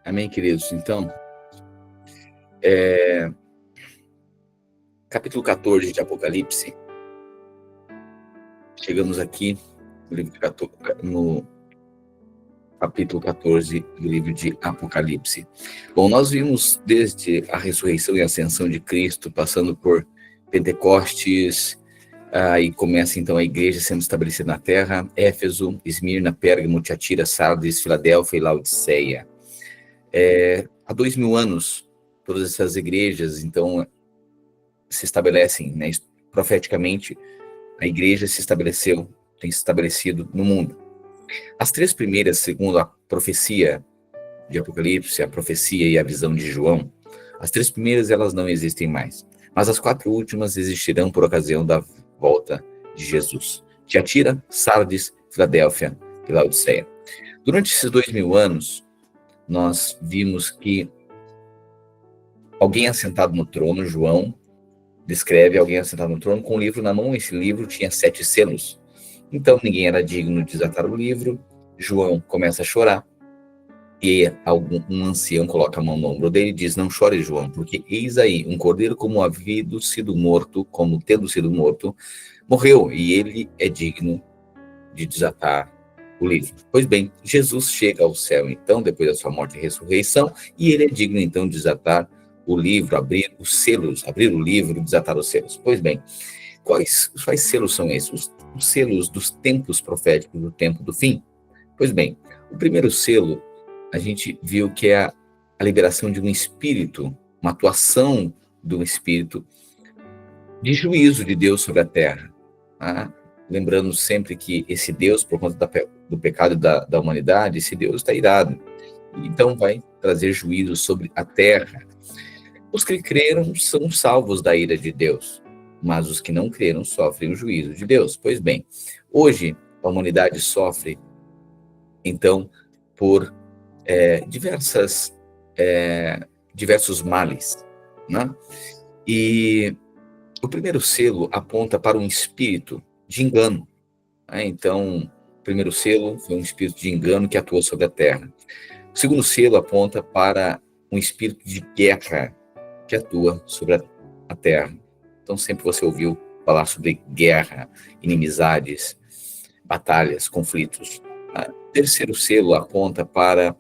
Amém, queridos? Então, capítulo 14 de Apocalipse. Chegamos aqui no capítulo 14 do livro de Apocalipse. Bom, nós vimos desde a ressurreição e ascensão de Cristo, passando por Pentecostes, aí começa então a igreja sendo estabelecida na terra, Éfeso, Esmirna, Pérgamo, Tiatira, Sardes, Filadélfia e Laodiceia. Há 2000 anos, todas essas igrejas, então, se estabelecem, né, profeticamente, a igreja tem se estabelecido no mundo. As três primeiras, segundo a profecia de Apocalipse, a profecia e a visão de João, as três primeiras elas não existem mais, mas as quatro últimas existirão por ocasião da volta de Jesus. Tiatira, Sardes, Filadélfia e Laodiceia. Durante esses 2000 anos, nós vimos que alguém assentado no trono, João descreve alguém assentado no trono com um livro na mão. Esse livro tinha 7 selos. Então ninguém era digno de desatar o livro. João começa a chorar e um ancião coloca a mão no ombro dele e diz: não chore, João, porque eis aí um cordeiro como tendo sido morto, morreu, e ele é digno de desatar o livro. Pois bem, Jesus chega ao céu então, depois da sua morte e ressurreição, e ele é digno então de desatar o livro, abrir os selos, abrir o livro, desatar os selos. Pois bem, quais selos são esses? Os selos dos tempos proféticos, do tempo do fim. Pois bem, o primeiro selo, a gente viu que é a liberação de um espírito, uma atuação do espírito de juízo de Deus sobre a terra. Tá? Lembrando sempre que esse Deus, por conta do pecado da humanidade, esse Deus está irado. Então vai trazer juízo sobre a terra. Os que creram são salvos da ira de Deus, mas os que não creram sofrem o juízo de Deus. Pois bem, hoje a humanidade sofre, então, por diversos males, né? E o primeiro selo aponta para um espírito de engano, né? Então, o primeiro selo foi um espírito de engano que atuou sobre a terra. O segundo selo aponta para um espírito de guerra que atua sobre a terra. Então, sempre você ouviu falar sobre guerra, inimizades, batalhas, conflitos. O terceiro selo aponta para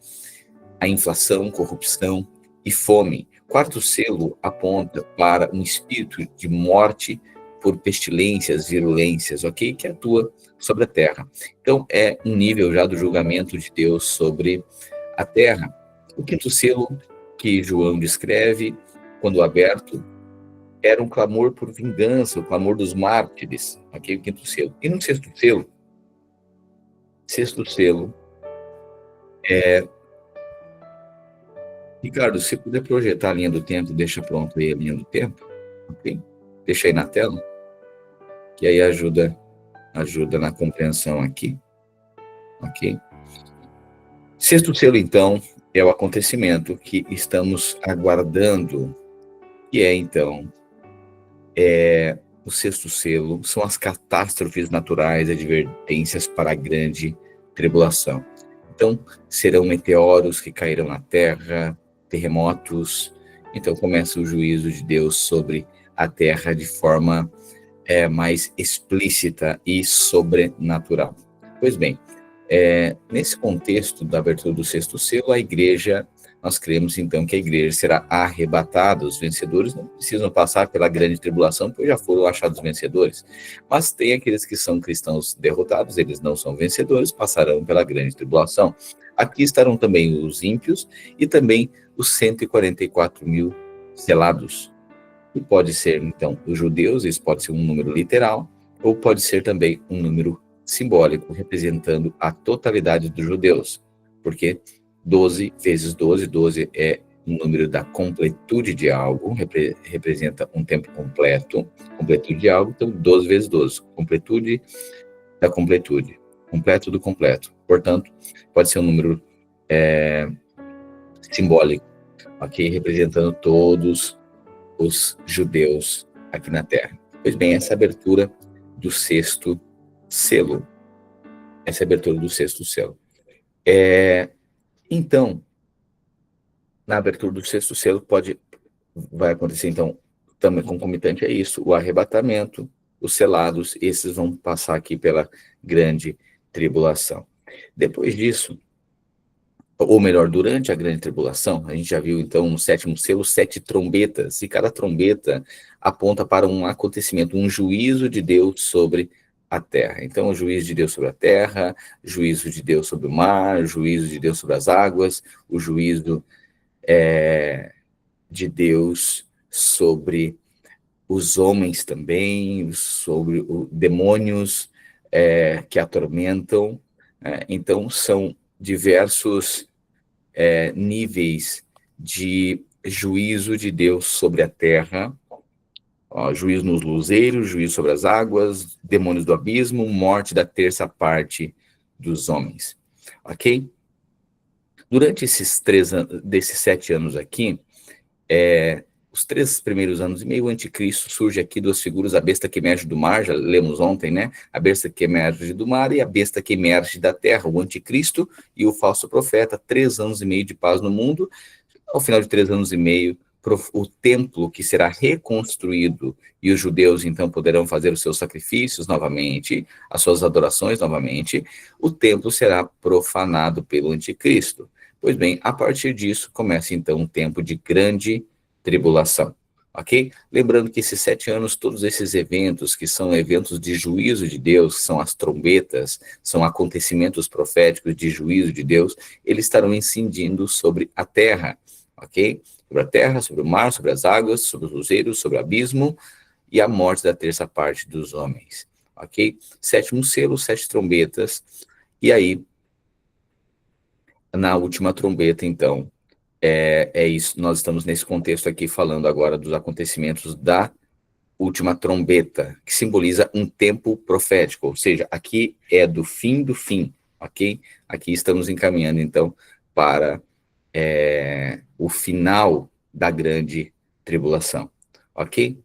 a inflação, corrupção e fome. O quarto selo aponta para um espírito de morte por pestilências, virulências, ok? Que atua sobre a terra. Então, é um nível já do julgamento de Deus sobre a terra. O quinto selo que João descreve, quando aberto, era um clamor por vingança, o clamor dos mártires, ok? O quinto selo. E no sexto selo, Ricardo, se puder projetar a linha do tempo, deixa pronto aí a linha do tempo, ok? Deixa aí na tela, que aí ajuda na compreensão aqui, ok? Sexto selo, então, é o acontecimento que estamos aguardando, que é, então, o sexto selo, são as catástrofes naturais, advertências para a grande tribulação. Então, serão meteoros que cairão na terra, terremotos. Então, começa o juízo de Deus sobre a terra de forma mais explícita e sobrenatural. Pois bem, nesse contexto da abertura do sexto selo, a igreja, nós cremos então que a igreja será arrebatada. Os vencedores não precisam passar pela grande tribulação, pois já foram achados vencedores. Mas tem aqueles que são cristãos derrotados, eles não são vencedores, passarão pela grande tribulação. Aqui estarão também os ímpios e também os 144 mil selados. E pode ser, então, os judeus, isso pode ser um número literal, ou pode ser também um número simbólico, representando a totalidade dos judeus, porque 12 vezes 12, 12 é um número da completude de algo, representa um tempo completo, completude de algo, então 12 vezes 12, completude da completude, completo do completo. Portanto, pode ser um número simbólico, ok? Representando todos os judeus aqui na Terra. Pois bem, essa abertura do sexto selo. Essa abertura do sexto selo. Então, Na abertura do sexto selo vai acontecer, então, também concomitante a isso, o arrebatamento, os selados, esses vão passar aqui pela grande tribulação. Depois disso, ou melhor, durante a grande tribulação, a gente já viu, então, no sétimo selo, 7 trombetas, e cada trombeta aponta para um acontecimento, um juízo de Deus sobre a terra. Então, o juízo de Deus sobre a terra, juízo de Deus sobre o mar, juízo de Deus sobre as águas, o juízo de Deus sobre os homens também, sobre os demônios que atormentam. Então, são diversos níveis de juízo de Deus sobre a terra, juízo nos luzeiros, juízo sobre as águas, demônios do abismo, morte da terça parte dos homens. Ok? Durante desses 7 anos aqui, os 3 primeiros anos e meio, o anticristo surge aqui 2 figuras, a besta que emerge do mar, já lemos ontem, né? A besta que emerge do mar e a besta que emerge da terra, o anticristo e o falso profeta, 3 anos e meio de paz no mundo. Ao final de 3 anos e meio, o templo que será reconstruído e os judeus então poderão fazer os seus sacrifícios novamente, as suas adorações novamente, o templo será profanado pelo anticristo. Pois bem, a partir disso começa então um tempo de grande tribulação, ok? Lembrando que esses 7 anos, todos esses eventos, que são eventos de juízo de Deus, que são as trombetas, são acontecimentos proféticos de juízo de Deus, eles estarão incidindo sobre a terra, ok? Sobre a terra, sobre o mar, sobre as águas, sobre os luzeiros, sobre o abismo e a morte da terça parte dos homens, ok? 7º selo, 7 trombetas, e aí, na última trombeta, então, é isso, nós estamos nesse contexto aqui falando agora dos acontecimentos da última trombeta, que simboliza um tempo profético, ou seja, aqui é do fim, ok? Aqui estamos encaminhando, então, para o final da grande tribulação, ok?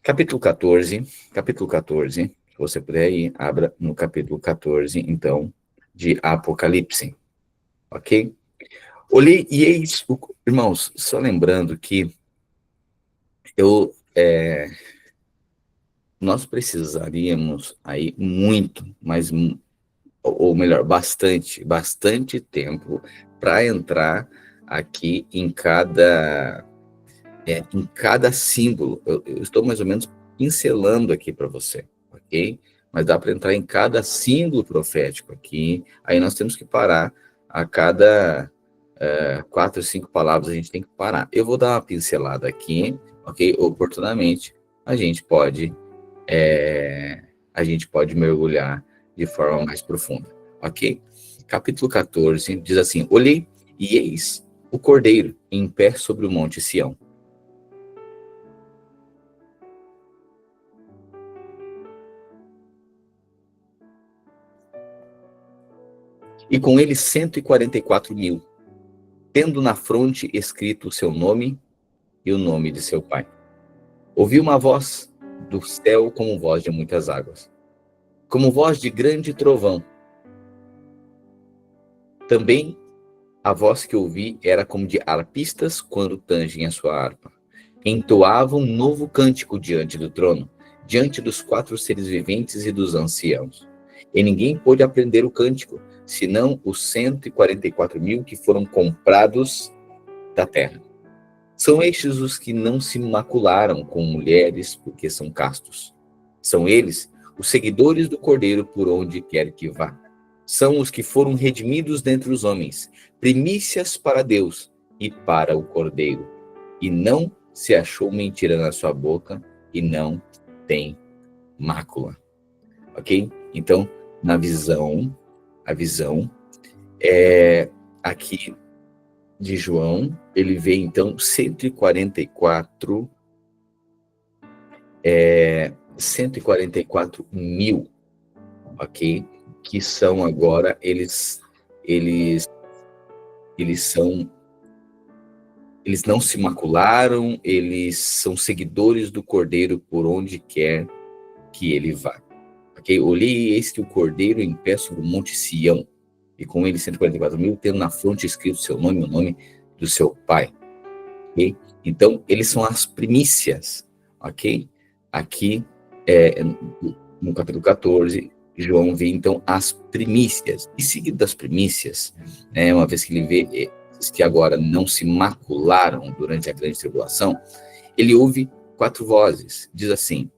Capítulo 14, se você puder ir, abra no capítulo 14, então, de Apocalipse, ok? Olhei e eis, irmãos, só lembrando que nós precisaríamos aí muito, mas, ou melhor, bastante tempo para entrar aqui em cada símbolo. Eu estou mais ou menos pincelando aqui para você, ok? Mas dá para entrar em cada símbolo profético aqui, aí nós temos que parar a cada 4 ou 5 palavras, a gente tem que parar. Eu vou dar uma pincelada aqui, ok? Oportunamente, a gente pode mergulhar de forma mais profunda, ok? Capítulo 14 diz assim: olhei e eis o Cordeiro em pé sobre o monte Sião. E com ele 144.000, tendo na fronte escrito o seu nome e o nome de seu pai. Ouvi uma voz do céu como voz de muitas águas, como voz de grande trovão. Também a voz que ouvi era como de harpistas quando tangem a sua harpa. Entoavam um novo cântico diante do trono, diante dos 4 seres viventes e dos anciãos. E ninguém pôde aprender o cântico, senão os 144.000 que foram comprados da terra. São estes os que não se macularam com mulheres, porque são castos. São eles os seguidores do Cordeiro por onde quer que vá. São os que foram redimidos dentre os homens, primícias para Deus e para o Cordeiro. E não se achou mentira na sua boca e não tem mácula. Ok? Então, a visão aqui de João, ele vê então 144 mil, ok? Que são agora, eles não se macularam, eles são seguidores do Cordeiro por onde quer que ele vá. Ok? Olhei e eis que o Cordeiro em pé sobre o monte Sião, e com ele 144.000, tendo na fronte escrito seu nome, o nome do seu Pai. Okay? Então, eles são as primícias, ok? Aqui, no capítulo 14, João vê, então, as primícias. E seguido das primícias, né, uma vez que ele vê que agora não se macularam durante a grande tribulação, ele ouve 4 vozes. Diz assim: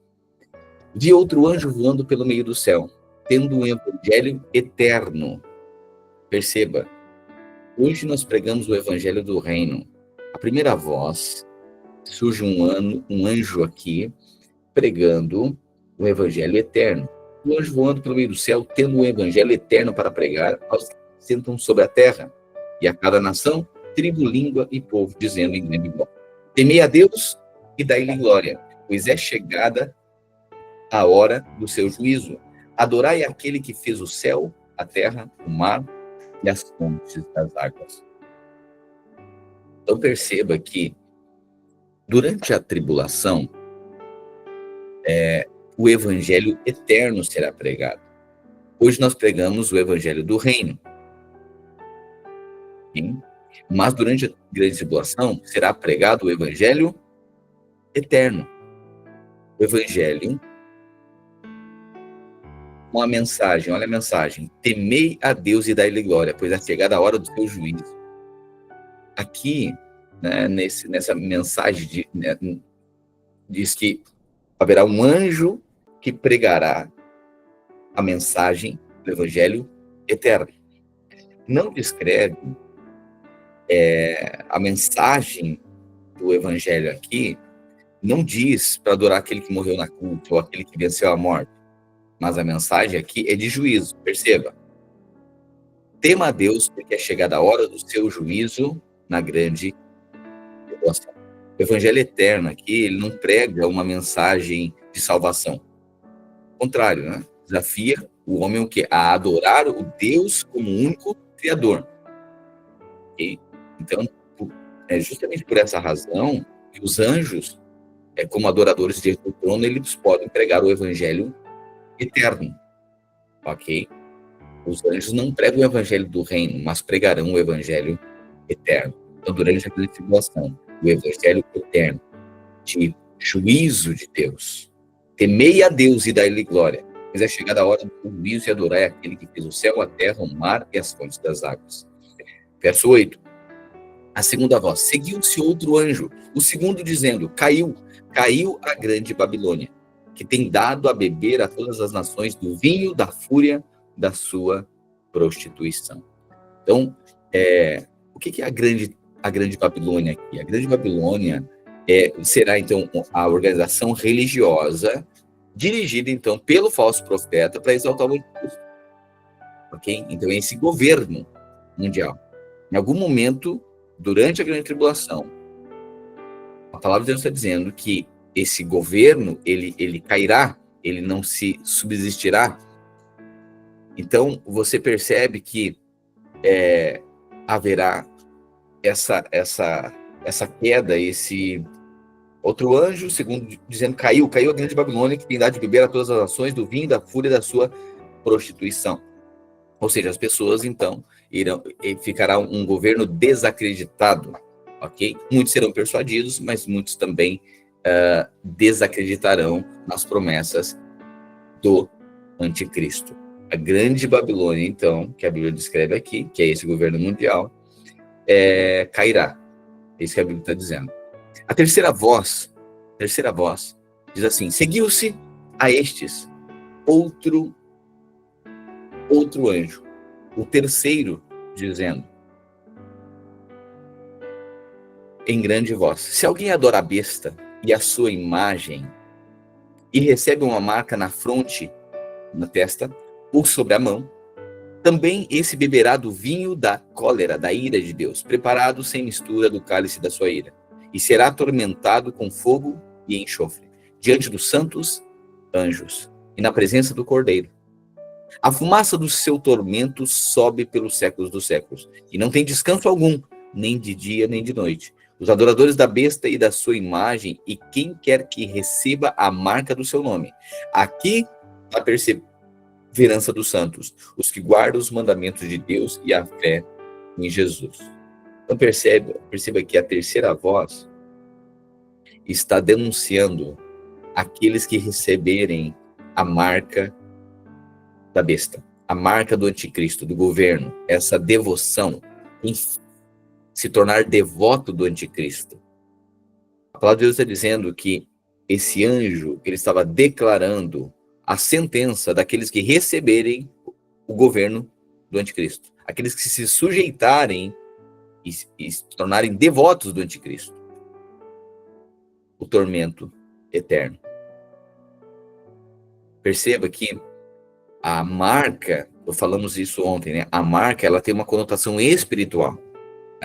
vi outro anjo voando pelo meio do céu, tendo um evangelho eterno. Perceba, hoje nós pregamos o evangelho do reino. A primeira voz, surge um anjo aqui, pregando o evangelho eterno. O anjo voando pelo meio do céu, tendo um evangelho eterno para pregar aos que sentam sobre a terra, e a cada nação, tribo, língua e povo, dizendo em grande voz: temei a Deus e dai-lhe glória, pois é chegada a hora do seu juízo. Adorai aquele que fez o céu, a terra, o mar e as fontes das águas. Então perceba que durante a tribulação, o evangelho eterno será pregado. Hoje nós pregamos o evangelho do reino. Sim? Mas durante a grande tribulação será pregado o evangelho eterno. O evangelho, uma mensagem, olha a mensagem: temei a Deus e dai-lhe glória, pois é chegada a hora do seu juízo. Aqui, né, nessa mensagem, diz que haverá um anjo que pregará a mensagem do evangelho eterno. Não descreve a mensagem do evangelho aqui, não diz para adorar aquele que morreu na cruz ou aquele que venceu a morte, mas a mensagem aqui é de juízo. Perceba: tema a Deus, porque é chegada a hora do seu juízo na grande tribulação. O evangelho eterno aqui, ele não prega uma mensagem de salvação. Ao contrário, né? Desafia o homem o quê? A adorar o Deus como único Criador. Okay? Então, é justamente por essa razão que os anjos, como adoradores diante do trono, eles podem pregar o evangelho eterno. Ok? Os anjos não pregam o evangelho do reino, mas pregarão o evangelho eterno. Então, durante a grande tribulação, o evangelho eterno de juízo de Deus. Temei a Deus e dai-lhe glória, pois é chegada a hora do juízo e adorai aquele que fez o céu, a terra, o mar e as fontes das águas. Verso 8. A segunda voz: seguiu-se outro anjo, o segundo dizendo: caiu a grande Babilônia, que tem dado a beber a todas as nações do vinho da fúria da sua prostituição. Então, o que é a grande Babilônia aqui? A grande Babilônia será, então, a organização religiosa dirigida, então, pelo falso profeta para exaltar o anticristo. Ok? Então, é esse governo mundial. Em algum momento, durante a grande tribulação, a palavra de Deus está dizendo que esse governo, ele cairá, ele não se subsistirá. Então, você percebe que haverá essa queda, esse outro anjo, segundo dizendo, caiu a grande Babilônia, que tem dado de beber a todas as nações do vinho da fúria da sua prostituição. Ou seja, as pessoas, então, ficará um governo desacreditado, ok? Muitos serão persuadidos, mas muitos também desacreditarão nas promessas do anticristo. A grande Babilônia, então, que a Bíblia descreve aqui, que é esse governo mundial, cairá. É isso que a Bíblia está dizendo. A terceira voz diz assim: seguiu-se a estes outro anjo, o terceiro, dizendo em grande voz: se alguém adora a besta e a sua imagem e recebe uma marca na fronte, na testa ou sobre a mão, também esse beberá do vinho da cólera, da ira de Deus, preparado sem mistura do cálice da sua ira, e será atormentado com fogo e enxofre, diante dos santos anjos e na presença do Cordeiro. A fumaça do seu tormento sobe pelos séculos dos séculos, e não tem descanso algum, nem de dia nem de noite. Os adoradores da besta e da sua imagem, e quem quer que receba a marca do seu nome. Aqui a perseverança dos santos, os que guardam os mandamentos de Deus e a fé em Jesus. Então perceba que a terceira voz está denunciando aqueles que receberem a marca da besta, a marca do anticristo, do governo, essa devoção, em se tornar devoto do anticristo. A palavra de Deus está dizendo que esse anjo, ele estava declarando a sentença daqueles que receberem o governo do anticristo, aqueles que se sujeitarem e se tornarem devotos do anticristo, o tormento eterno. Perceba que a marca, falamos isso ontem, né? A marca, ela tem uma conotação espiritual.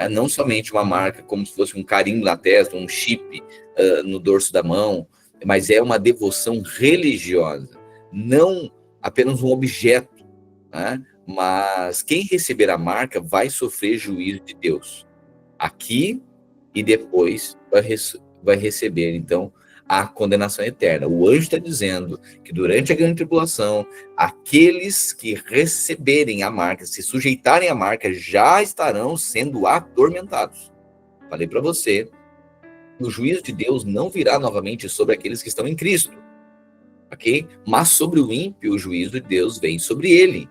Não somente uma marca como se fosse um carimbo na testa, um chip no dorso da mão, mas é uma devoção religiosa, não apenas um objeto, né? Mas quem receber a marca vai sofrer juízo de Deus, aqui e depois vai receber, então, a condenação eterna. O anjo está dizendo que durante a grande tribulação, aqueles que receberem a marca, se sujeitarem à marca, já estarão sendo atormentados. Falei para você, o juízo de Deus não virá novamente sobre aqueles que estão em Cristo, ok? Mas sobre o ímpio, o juízo de Deus vem sobre ele.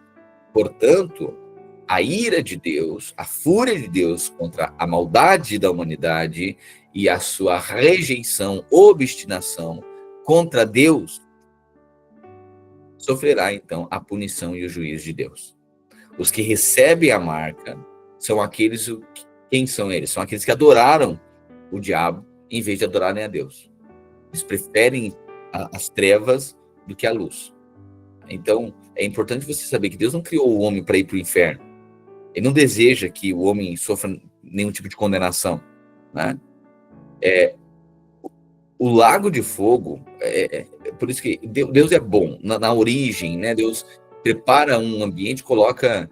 Portanto, a ira de Deus, a fúria de Deus contra a maldade da humanidade e a sua rejeição, obstinação contra Deus, sofrerá então a punição e o juízo de Deus. Os que recebem a marca são aqueles, quem são eles? São aqueles que adoraram o diabo em vez de adorarem a Deus. Eles preferem as trevas do que a luz. Então, é importante você saber que Deus não criou o homem para ir para o inferno. Ele não deseja que o homem sofra nenhum tipo de condenação, né? O lago de fogo, por isso que Deus é bom, na origem, né? Deus prepara um ambiente, coloca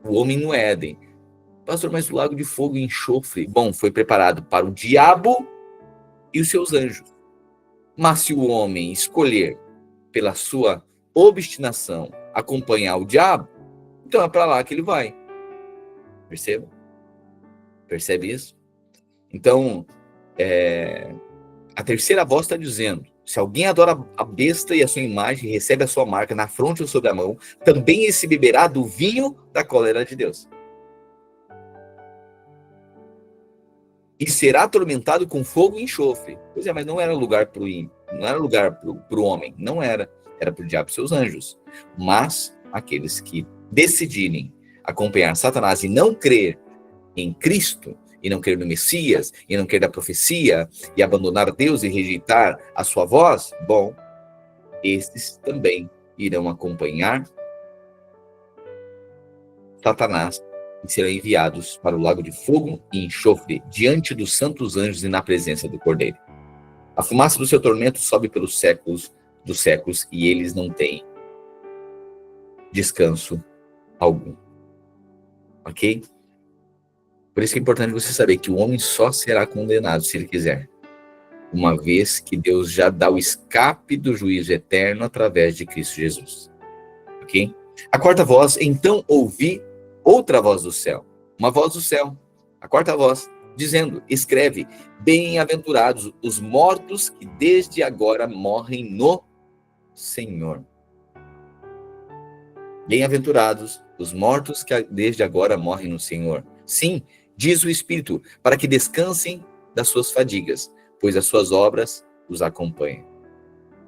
o homem no Éden. Pastor, mas o lago de fogo e enxofre, bom, foi preparado para o diabo e os seus anjos. Mas se o homem escolher, pela sua obstinação, acompanhar o diabo, então é para lá que ele vai. Perceba? Percebe isso? Então, a terceira voz está dizendo, se alguém adora a besta e a sua imagem, recebe a sua marca na fronte ou sobre a mão, também esse beberá do vinho da cólera de Deus. E será atormentado com fogo e enxofre. Pois é, mas não era lugar para o ímpio, não era lugar para o homem, não era. Era para o diabo e seus anjos. Mas aqueles que decidirem acompanhar Satanás e não crer em Cristo, e não crer no Messias, e não crer na profecia, e abandonar Deus e rejeitar a sua voz, bom, esses também irão acompanhar Satanás e serão enviados para o lago de fogo e enxofre, diante dos santos anjos e na presença do Cordeiro. A fumaça do seu tormento sobe pelos séculos dos séculos, e eles não têm descanso algum. Ok? Por isso que é importante você saber que o homem só será condenado se ele quiser, uma vez que Deus já dá o escape do juízo eterno através de Cristo Jesus. Ok? A quarta voz, então ouvi outra voz do céu, uma voz do céu, a quarta voz, dizendo, escreve, bem-aventurados os mortos que desde agora morrem no Senhor. Bem-aventurados os mortos que desde agora morrem no Senhor. Sim, diz o Espírito, para que descansem das suas fadigas, pois as suas obras os acompanham.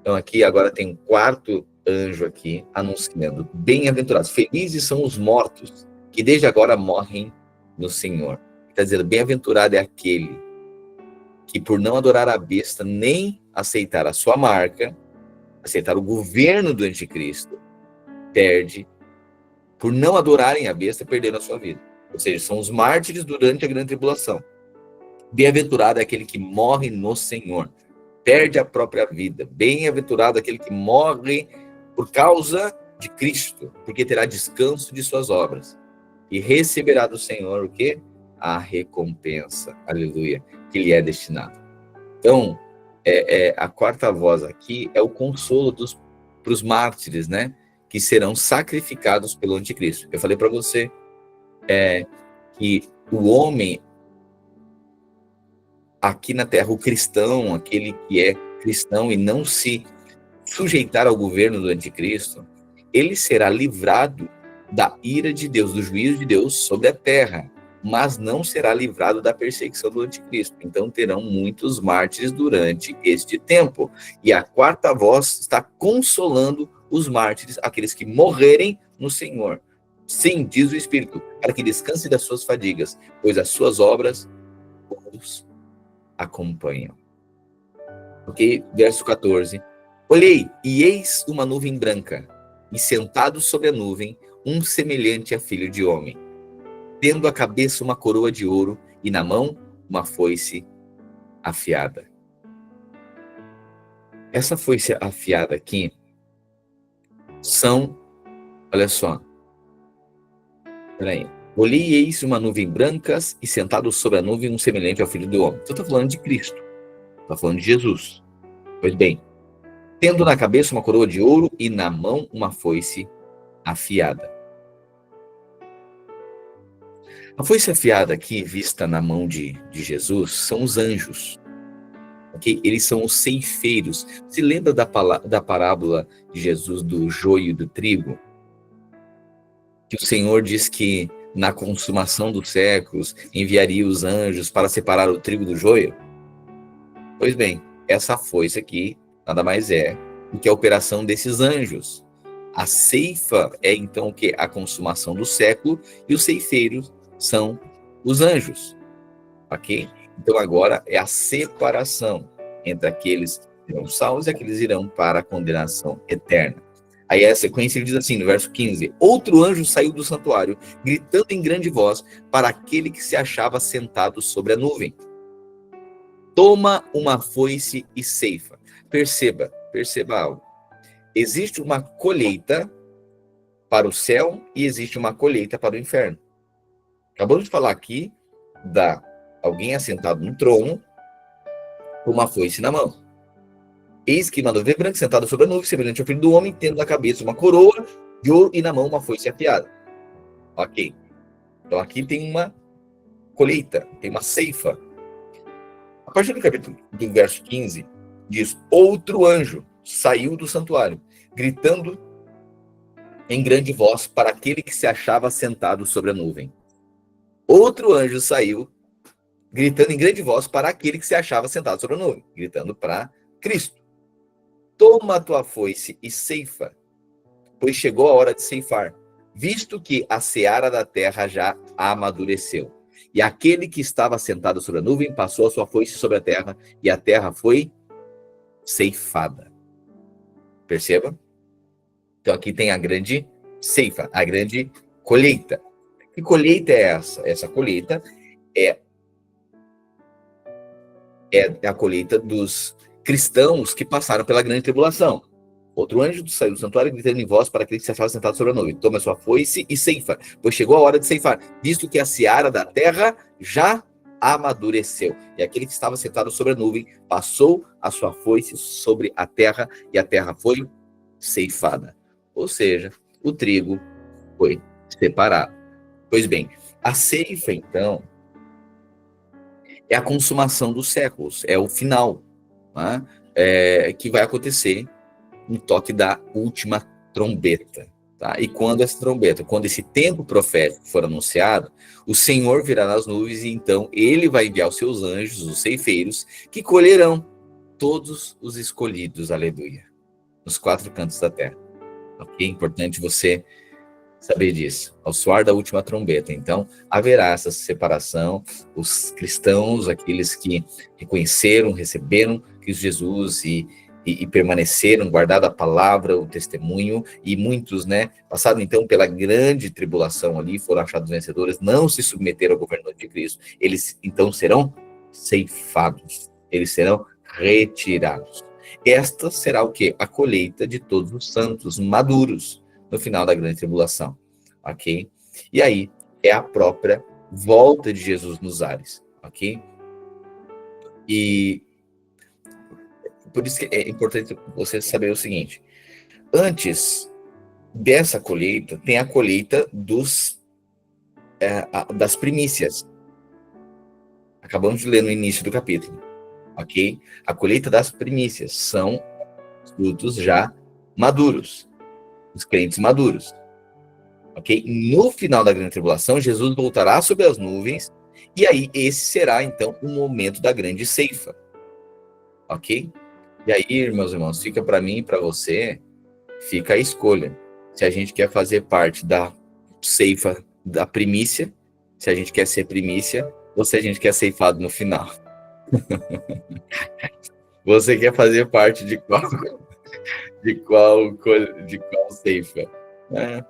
Então aqui agora tem um quarto anjo aqui anunciando, bem-aventurados, felizes são os mortos que desde agora morrem no Senhor. Está dizendo, bem-aventurado é aquele que por não adorar a besta, nem aceitar a sua marca, aceitar o governo do anticristo, perde, por não adorarem a besta, perderam a sua vida. Ou seja, são os mártires durante a grande tribulação. Bem-aventurado é aquele que morre no Senhor, perde a própria vida. Bem-aventurado é aquele que morre por causa de Cristo, porque terá descanso de suas obras. E receberá do Senhor o quê? A recompensa, aleluia, que lhe é destinado. Então, a quarta voz aqui é o consolo para os mártires, né? Que serão sacrificados pelo anticristo. Eu falei para você que o homem aqui na terra, o cristão, aquele que é cristão e não se sujeitar ao governo do anticristo, ele será livrado da ira de Deus, do juízo de Deus sobre a terra, mas não será livrado da perseguição do anticristo. Então terão muitos mártires durante este tempo. E a quarta voz está consolando os mártires, aqueles que morrerem no Senhor. Sim, diz o Espírito, para que descanse das suas fadigas, pois as suas obras os acompanham. Ok? Verso 14. Olhei, e eis uma nuvem branca, e sentado sobre a nuvem, um semelhante a filho de homem, tendo à cabeça uma coroa de ouro, e na mão uma foice afiada. Essa foice afiada aqui são, olha só, peraí. Olhei, e eis uma nuvem branca, e sentado sobre a nuvem, um semelhante ao filho do homem. Então está falando de Cristo, está falando de Jesus. Pois bem, tendo na cabeça uma coroa de ouro e na mão uma foice afiada. A foice afiada aqui, vista na mão de Jesus, são os anjos. Okay? Eles são os ceifeiros. Se lembra da parábola de Jesus do joio e do trigo? Que o Senhor diz que na consumação dos séculos enviaria os anjos para separar o trigo do joio? Pois bem, essa foice aqui nada mais é do que a operação desses anjos. A ceifa é então o que? A consumação do século, e os ceifeiros são os anjos. Ok? Então agora é a separação entre aqueles que serão salvos e aqueles que irão para a condenação eterna. Aí a sequência ele diz assim, no verso 15: outro anjo saiu do santuário, gritando em grande voz para aquele que se achava sentado sobre a nuvem: toma uma foice e ceifa. Perceba algo. Existe uma colheita para o céu e existe uma colheita para o inferno. Acabamos de falar aqui da alguém assentado no trono com uma foice na mão. Eis que uma nuvem branca sentada sobre a nuvem, semelhante ao filho do homem, tendo na cabeça uma coroa de ouro e na mão uma foice afiada. Ok. Então aqui tem uma colheita, tem uma ceifa. A partir do capítulo do verso 15, diz: outro anjo saiu do santuário, gritando em grande voz para aquele que se achava sentado sobre a nuvem. Outro anjo saiu, gritando em grande voz para aquele que se achava sentado sobre a nuvem, gritando para Cristo: toma a tua foice e ceifa, pois chegou a hora de ceifar, visto que a seara da terra já amadureceu. E aquele que estava sentado sobre a nuvem passou a sua foice sobre a terra, e a terra foi ceifada. Perceba? Então aqui tem a grande ceifa, a grande colheita. Que colheita é essa? Essa colheita é a colheita dos cristãos que passaram pela grande tribulação. Outro anjo saiu do santuário gritando em voz para aquele que se achava sentado sobre a nuvem: toma sua foice e ceifa, pois chegou a hora de ceifar, visto que a seara da terra já amadureceu. E aquele que estava sentado sobre a nuvem passou a sua foice sobre a terra, e a terra foi ceifada. Ou seja, o trigo foi separado. Pois bem, a ceifa, então, é a consumação dos séculos, é o final, né? Que vai acontecer no toque da última trombeta. Tá? E quando essa trombeta, quando esse tempo profético for anunciado, o Senhor virá nas nuvens e então ele vai enviar os seus anjos, os ceifeiros, que colherão todos os escolhidos, aleluia, nos quatro cantos da terra. Ok? É importante você saber disso. Ao soar da última trombeta, então, haverá essa separação, os cristãos, aqueles que reconheceram, receberam Cristo Jesus e permaneceram, guardado a palavra, o testemunho, e muitos, né, passaram então pela grande tribulação ali, foram achados vencedores, não se submeteram ao governo de Cristo, eles então serão ceifados, eles serão retirados. Esta será o quê? A colheita de todos os santos maduros no final da grande tribulação, ok? E aí é a própria volta de Jesus nos ares, ok? E por isso que é importante você saber o seguinte: antes dessa colheita, tem a colheita das primícias. Acabamos de ler no início do capítulo, ok? A colheita das primícias são frutos já maduros, os crentes maduros, ok? No final da grande tribulação, Jesus voltará sobre as nuvens, e aí esse será, então, o momento da grande ceifa, ok? E aí, meus irmãos, fica para mim e para você, fica a escolha. Se a gente quer fazer parte da ceifa da primícia, se a gente quer ser primícia, ou se a gente quer ceifado no final. Você quer fazer parte de qual ceifa? É,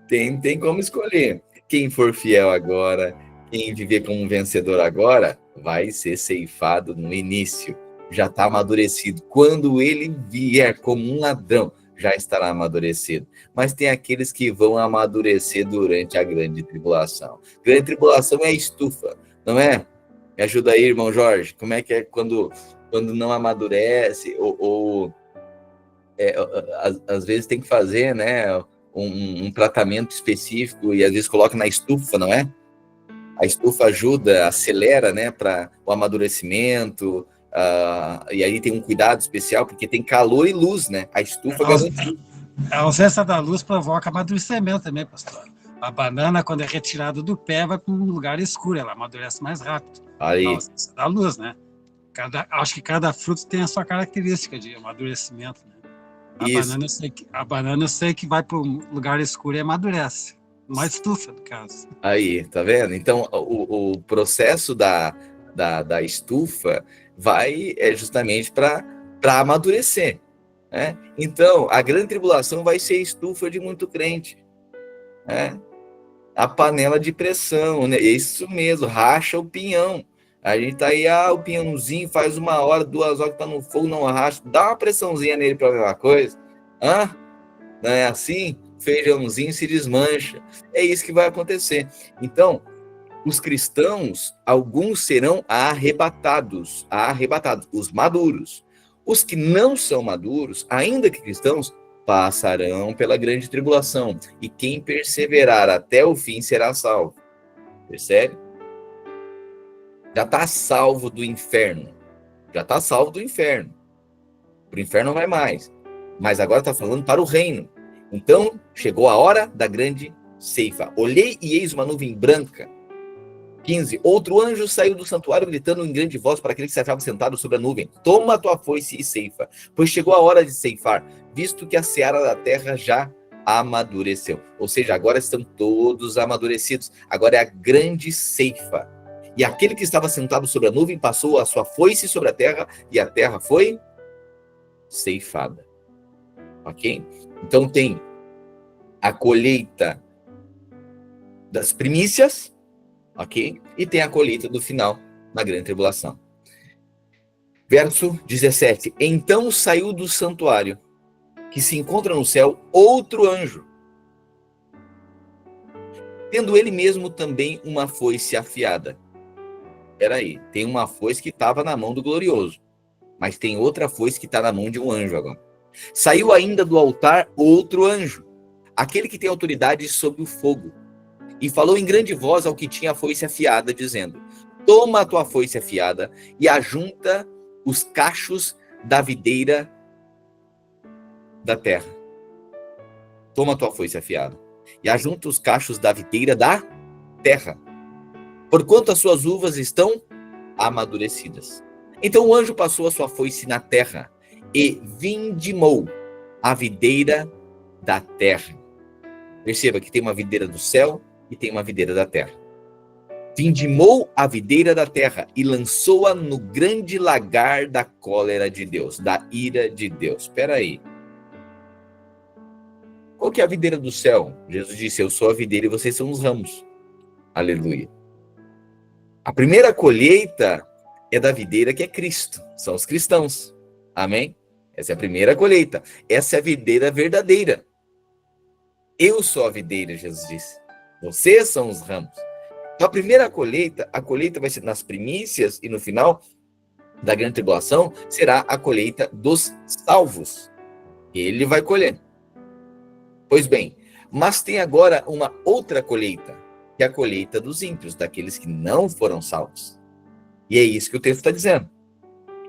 tem como escolher. Quem for fiel agora, quem viver como um vencedor agora, vai ser ceifado no início. Já está amadurecido. Quando ele vier como um ladrão, já estará amadurecido. Mas tem aqueles que vão amadurecer durante a grande tribulação. Grande tribulação é a estufa, não é? Me ajuda aí, irmão Jorge. Como é que é quando não amadurece? Às vezes tem que fazer, né, um tratamento específico e às vezes coloca na estufa, não é? A estufa ajuda, acelera, né, para o amadurecimento. E aí tem um cuidado especial, porque tem calor e luz, né? A estufa garante. A ausência da luz provoca amadurecimento também, pastor. A banana, quando é retirada do pé, vai para um lugar escuro, ela amadurece mais rápido. Aí. A ausência da luz, né? Acho que cada fruto tem a sua característica de amadurecimento, né? A banana eu sei que vai para um lugar escuro e amadurece. Uma estufa, no caso. Aí, tá vendo? Então, o processo da estufa vai justamente para amadurecer, né? Então, a grande tribulação vai ser estufa de muito crente, né? A panela de pressão, né? Isso mesmo, racha o pinhão. A gente tá aí, o pinhãozinho faz 1 hora, 2 horas que tá no fogo, não racha. Dá uma pressãozinha nele para ver uma coisa. Não é assim? Feijãozinho se desmancha. É isso que vai acontecer. Então, os cristãos, alguns serão arrebatados, os maduros. Os que não são maduros, ainda que cristãos, passarão pela grande tribulação. E quem perseverar até o fim será salvo. Percebe? Já está salvo do inferno. Já está salvo do inferno. Para o inferno não vai mais. Mas agora está falando para o reino. Então, chegou a hora da grande ceifa. Olhei e eis uma nuvem branca. 15. Outro anjo saiu do santuário gritando em grande voz para aquele que se achava sentado sobre a nuvem: toma a tua foice e ceifa, pois chegou a hora de ceifar, visto que a seara da terra já amadureceu. Ou seja, agora estão todos amadurecidos. Agora é a grande ceifa. E aquele que estava sentado sobre a nuvem passou a sua foice sobre a terra, e a terra foi ceifada. Ok? Então tem a colheita das primícias, ok? E tem a colheita do final, na grande tribulação. Verso 17. Então saiu do santuário, que se encontra no céu, outro anjo, tendo ele mesmo também uma foice afiada. Espera aí, tem uma foice que estava na mão do glorioso, mas tem outra foice que está na mão de um anjo agora. Saiu ainda do altar outro anjo, aquele que tem autoridade sobre o fogo, e falou em grande voz ao que tinha a foice afiada, dizendo: toma a tua foice afiada e ajunta os cachos da videira da terra. Toma a tua foice afiada e ajunta os cachos da videira da terra, porquanto as suas uvas estão amadurecidas. Então o anjo passou a sua foice na terra e vindimou a videira da terra. Perceba que tem uma videira do céu e tem uma videira da terra. Vindimou a videira da terra e lançou-a no grande lagar da cólera de Deus, da ira de Deus. Espera aí. Qual que é a videira do céu? Jesus disse: eu sou a videira e vocês são os ramos. Aleluia. A primeira colheita é da videira, que é Cristo. São os cristãos. Amém? Essa é a primeira colheita. Essa é a videira verdadeira. Eu sou a videira, Jesus disse. Vocês são os ramos. Então, a primeira colheita, a colheita vai ser nas primícias e no final da grande tribulação, será a colheita dos salvos. Ele vai colher. Pois bem, mas tem agora uma outra colheita, que é a colheita dos ímpios, daqueles que não foram salvos. E é isso que o texto está dizendo.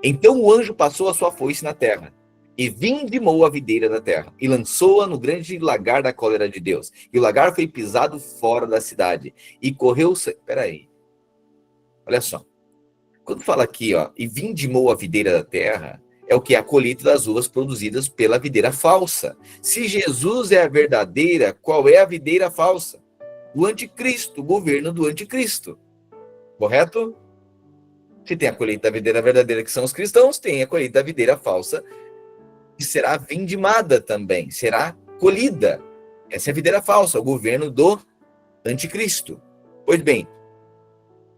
Então o anjo passou a sua foice na terra, e vindimou a videira da terra, e lançou-a no grande lagar da cólera de Deus. E o lagar foi pisado fora da cidade, e correu... Peraí, olha só. Quando fala aqui, ó, e vindimou a videira da terra, é o que? A colheita das uvas produzidas pela videira falsa. Se Jesus é a verdadeira, qual é a videira falsa? O anticristo, o governo do anticristo. Correto? Se tem a colheita da videira verdadeira, que são os cristãos, tem a colheita da videira falsa, que será vindimada também, será colhida. Essa é a videira falsa, o governo do anticristo. Pois bem,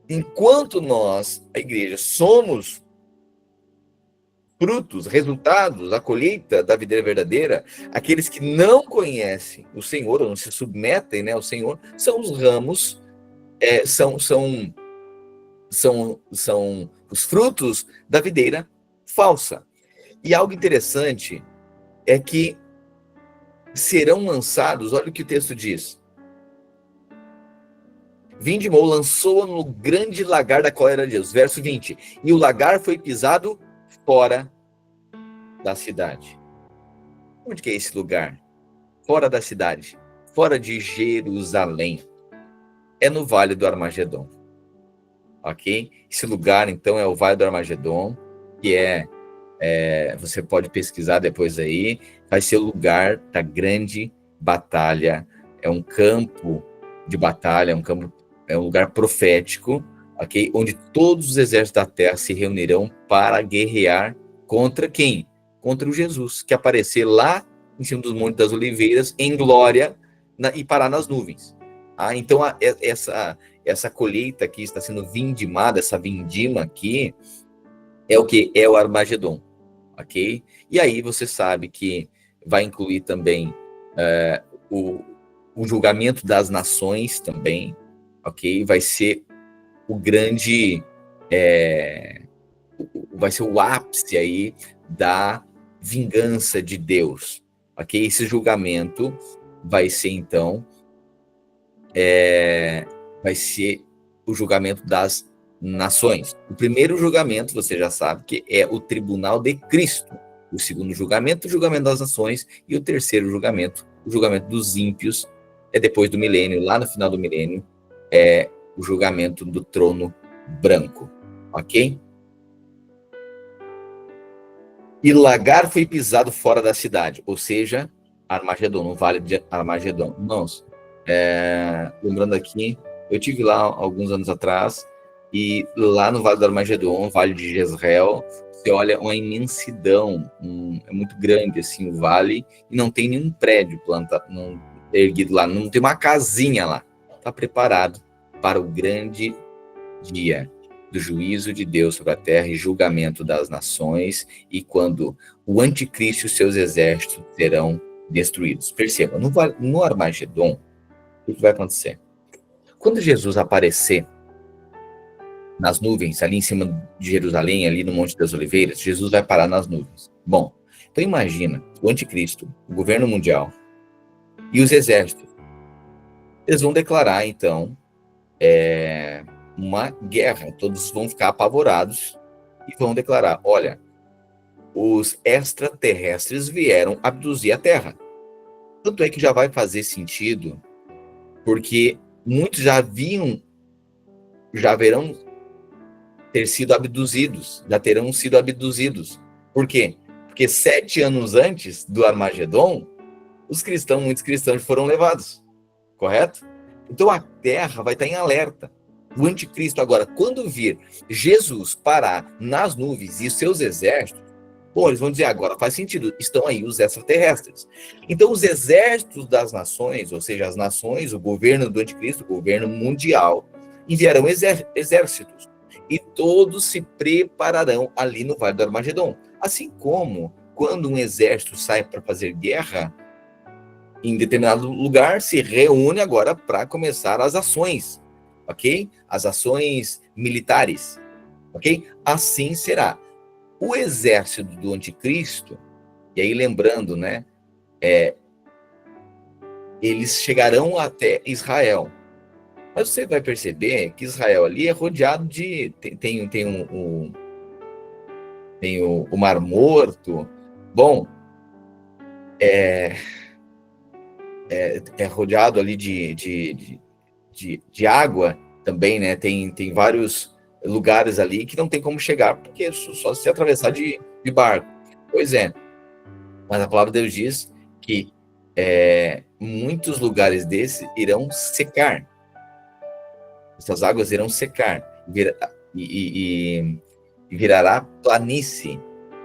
enquanto nós, a igreja, somos frutos, resultados, a colheita da videira verdadeira, aqueles que não conhecem o Senhor, ou não se submetem, né, ao Senhor, são os ramos, são os frutos da videira falsa. E algo interessante é que serão lançados, olha o que o texto diz. Vindimou, lançou no grande lagar da cólera de Deus. Verso 20. E o lagar foi pisado fora da cidade. Onde que é esse lugar? Fora da cidade. Fora de Jerusalém. É no Vale do Armagedon. Ok? Esse lugar, então, é o Vale do Armagedon, que você pode pesquisar depois aí, vai ser o lugar da grande batalha, é um campo de batalha, é um lugar profético, ok? Onde todos os exércitos da terra se reunirão para guerrear contra quem? Contra o Jesus, que aparecer lá em cima dos Montes das Oliveiras, em glória, e parar nas nuvens. Então, essa colheita aqui está sendo vindimada, essa vindima aqui, é o que? É o Armagedon, ok? E aí você sabe que vai incluir também o julgamento das nações também, ok? Vai ser o grande... vai ser o ápice aí da vingança de Deus, ok? Esse julgamento vai ser, então, vai ser o julgamento das nações. O primeiro julgamento, você já sabe, que é o tribunal de Cristo. O segundo julgamento, o julgamento das nações. E o terceiro julgamento, o julgamento dos ímpios, é depois do milênio, lá no final do milênio, é o julgamento do trono branco. Ok? E lagar foi pisado fora da cidade, ou seja, Armagedon, no Vale de Armagedon. Irmãos, lembrando aqui, eu tive lá alguns anos atrás, e lá no Vale do Armagedon, Vale de Jezreel, você olha uma imensidão, é muito grande assim o vale, e não tem nenhum prédio erguido lá, não tem uma casinha lá. Está preparado para o grande dia do juízo de Deus sobre a terra e julgamento das nações, e quando o anticristo e seus exércitos serão destruídos. Perceba, no Armagedon, o que vai acontecer? Quando Jesus aparecer nas nuvens, ali em cima de Jerusalém, ali no Monte das Oliveiras, Jesus vai parar nas nuvens. Bom, então imagina o anticristo, o governo mundial e os exércitos. Eles vão declarar, então, uma guerra. Todos vão ficar apavorados e vão declarar, olha, os extraterrestres vieram abduzir a Terra. Tanto é que já vai fazer sentido, porque muitos já verão ter sido abduzidos, já terão sido abduzidos. Por quê? Porque 7 anos antes do Armagedon, muitos cristãos foram levados, correto? Então a Terra vai estar em alerta. O anticristo agora, quando vir Jesus parar nas nuvens e os seus exércitos, bom, eles vão dizer agora, faz sentido, estão aí os extraterrestres. Então os exércitos das nações, ou seja, as nações, o governo do anticristo, o governo mundial, enviarão exércitos. E todos se prepararão ali no Vale do Armagedon. Assim como, quando um exército sai para fazer guerra em determinado lugar, se reúne agora para começar as ações, ok? As ações militares, ok? Assim será. O exército do anticristo, e aí lembrando, né? Eles chegarão até Israel. Mas você vai perceber que Israel ali é rodeado de... Tem o Mar Morto. Bom, é rodeado ali de água também, né? Tem vários lugares ali que não tem como chegar, porque é só se atravessar de barco. Pois é, mas a palavra de Deus diz que muitos lugares desses irão secar. Essas águas irão secar e virará planície,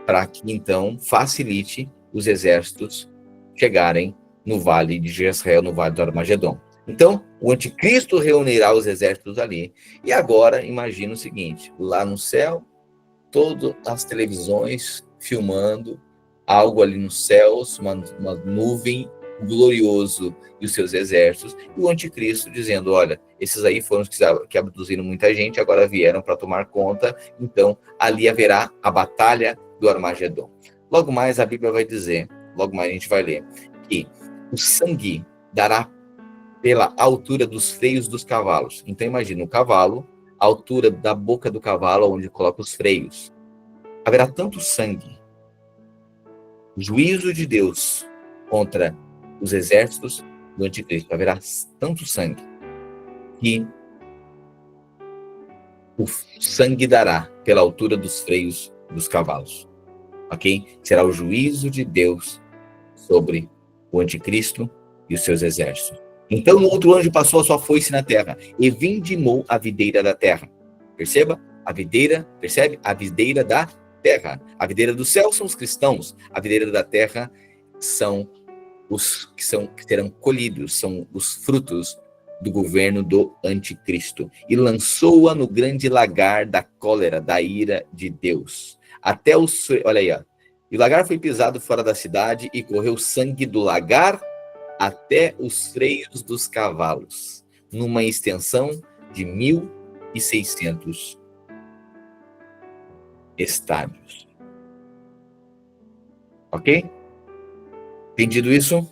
para que então facilite os exércitos chegarem no vale de Jezreel, no vale do Armagedon. Então, o anticristo reunirá os exércitos ali. E agora, imagina o seguinte, lá no céu, todas as televisões filmando algo ali nos céus, uma nuvem glorioso e os seus exércitos, e o anticristo dizendo, olha, esses aí foram os que abduziram muita gente, agora vieram para tomar conta, então ali haverá a batalha do Armagedon. Logo mais a Bíblia vai dizer, logo mais a gente vai ler, que o sangue dará pela altura dos freios dos cavalos. Então imagina, o cavalo, a altura da boca do cavalo, onde coloca os freios. Haverá tanto sangue, juízo de Deus contra os exércitos do anticristo. Haverá tanto sangue que o sangue dará pela altura dos freios dos cavalos. Ok? Será o juízo de Deus sobre o anticristo e os seus exércitos. Então o outro anjo passou a sua foice na terra e vindimou a videira da terra. Perceba? A videira, percebe? A videira da terra. A videira do céu são os cristãos. A videira da terra são os que serão colhidos, são os frutos do governo do anticristo. E lançou-a no grande lagar da cólera, da ira de Deus. Até os... Olha aí, ó. E o lagar foi pisado fora da cidade e correu sangue do lagar até os freios dos cavalos, numa extensão de 1.600 estádios. Ok? Entendido isso?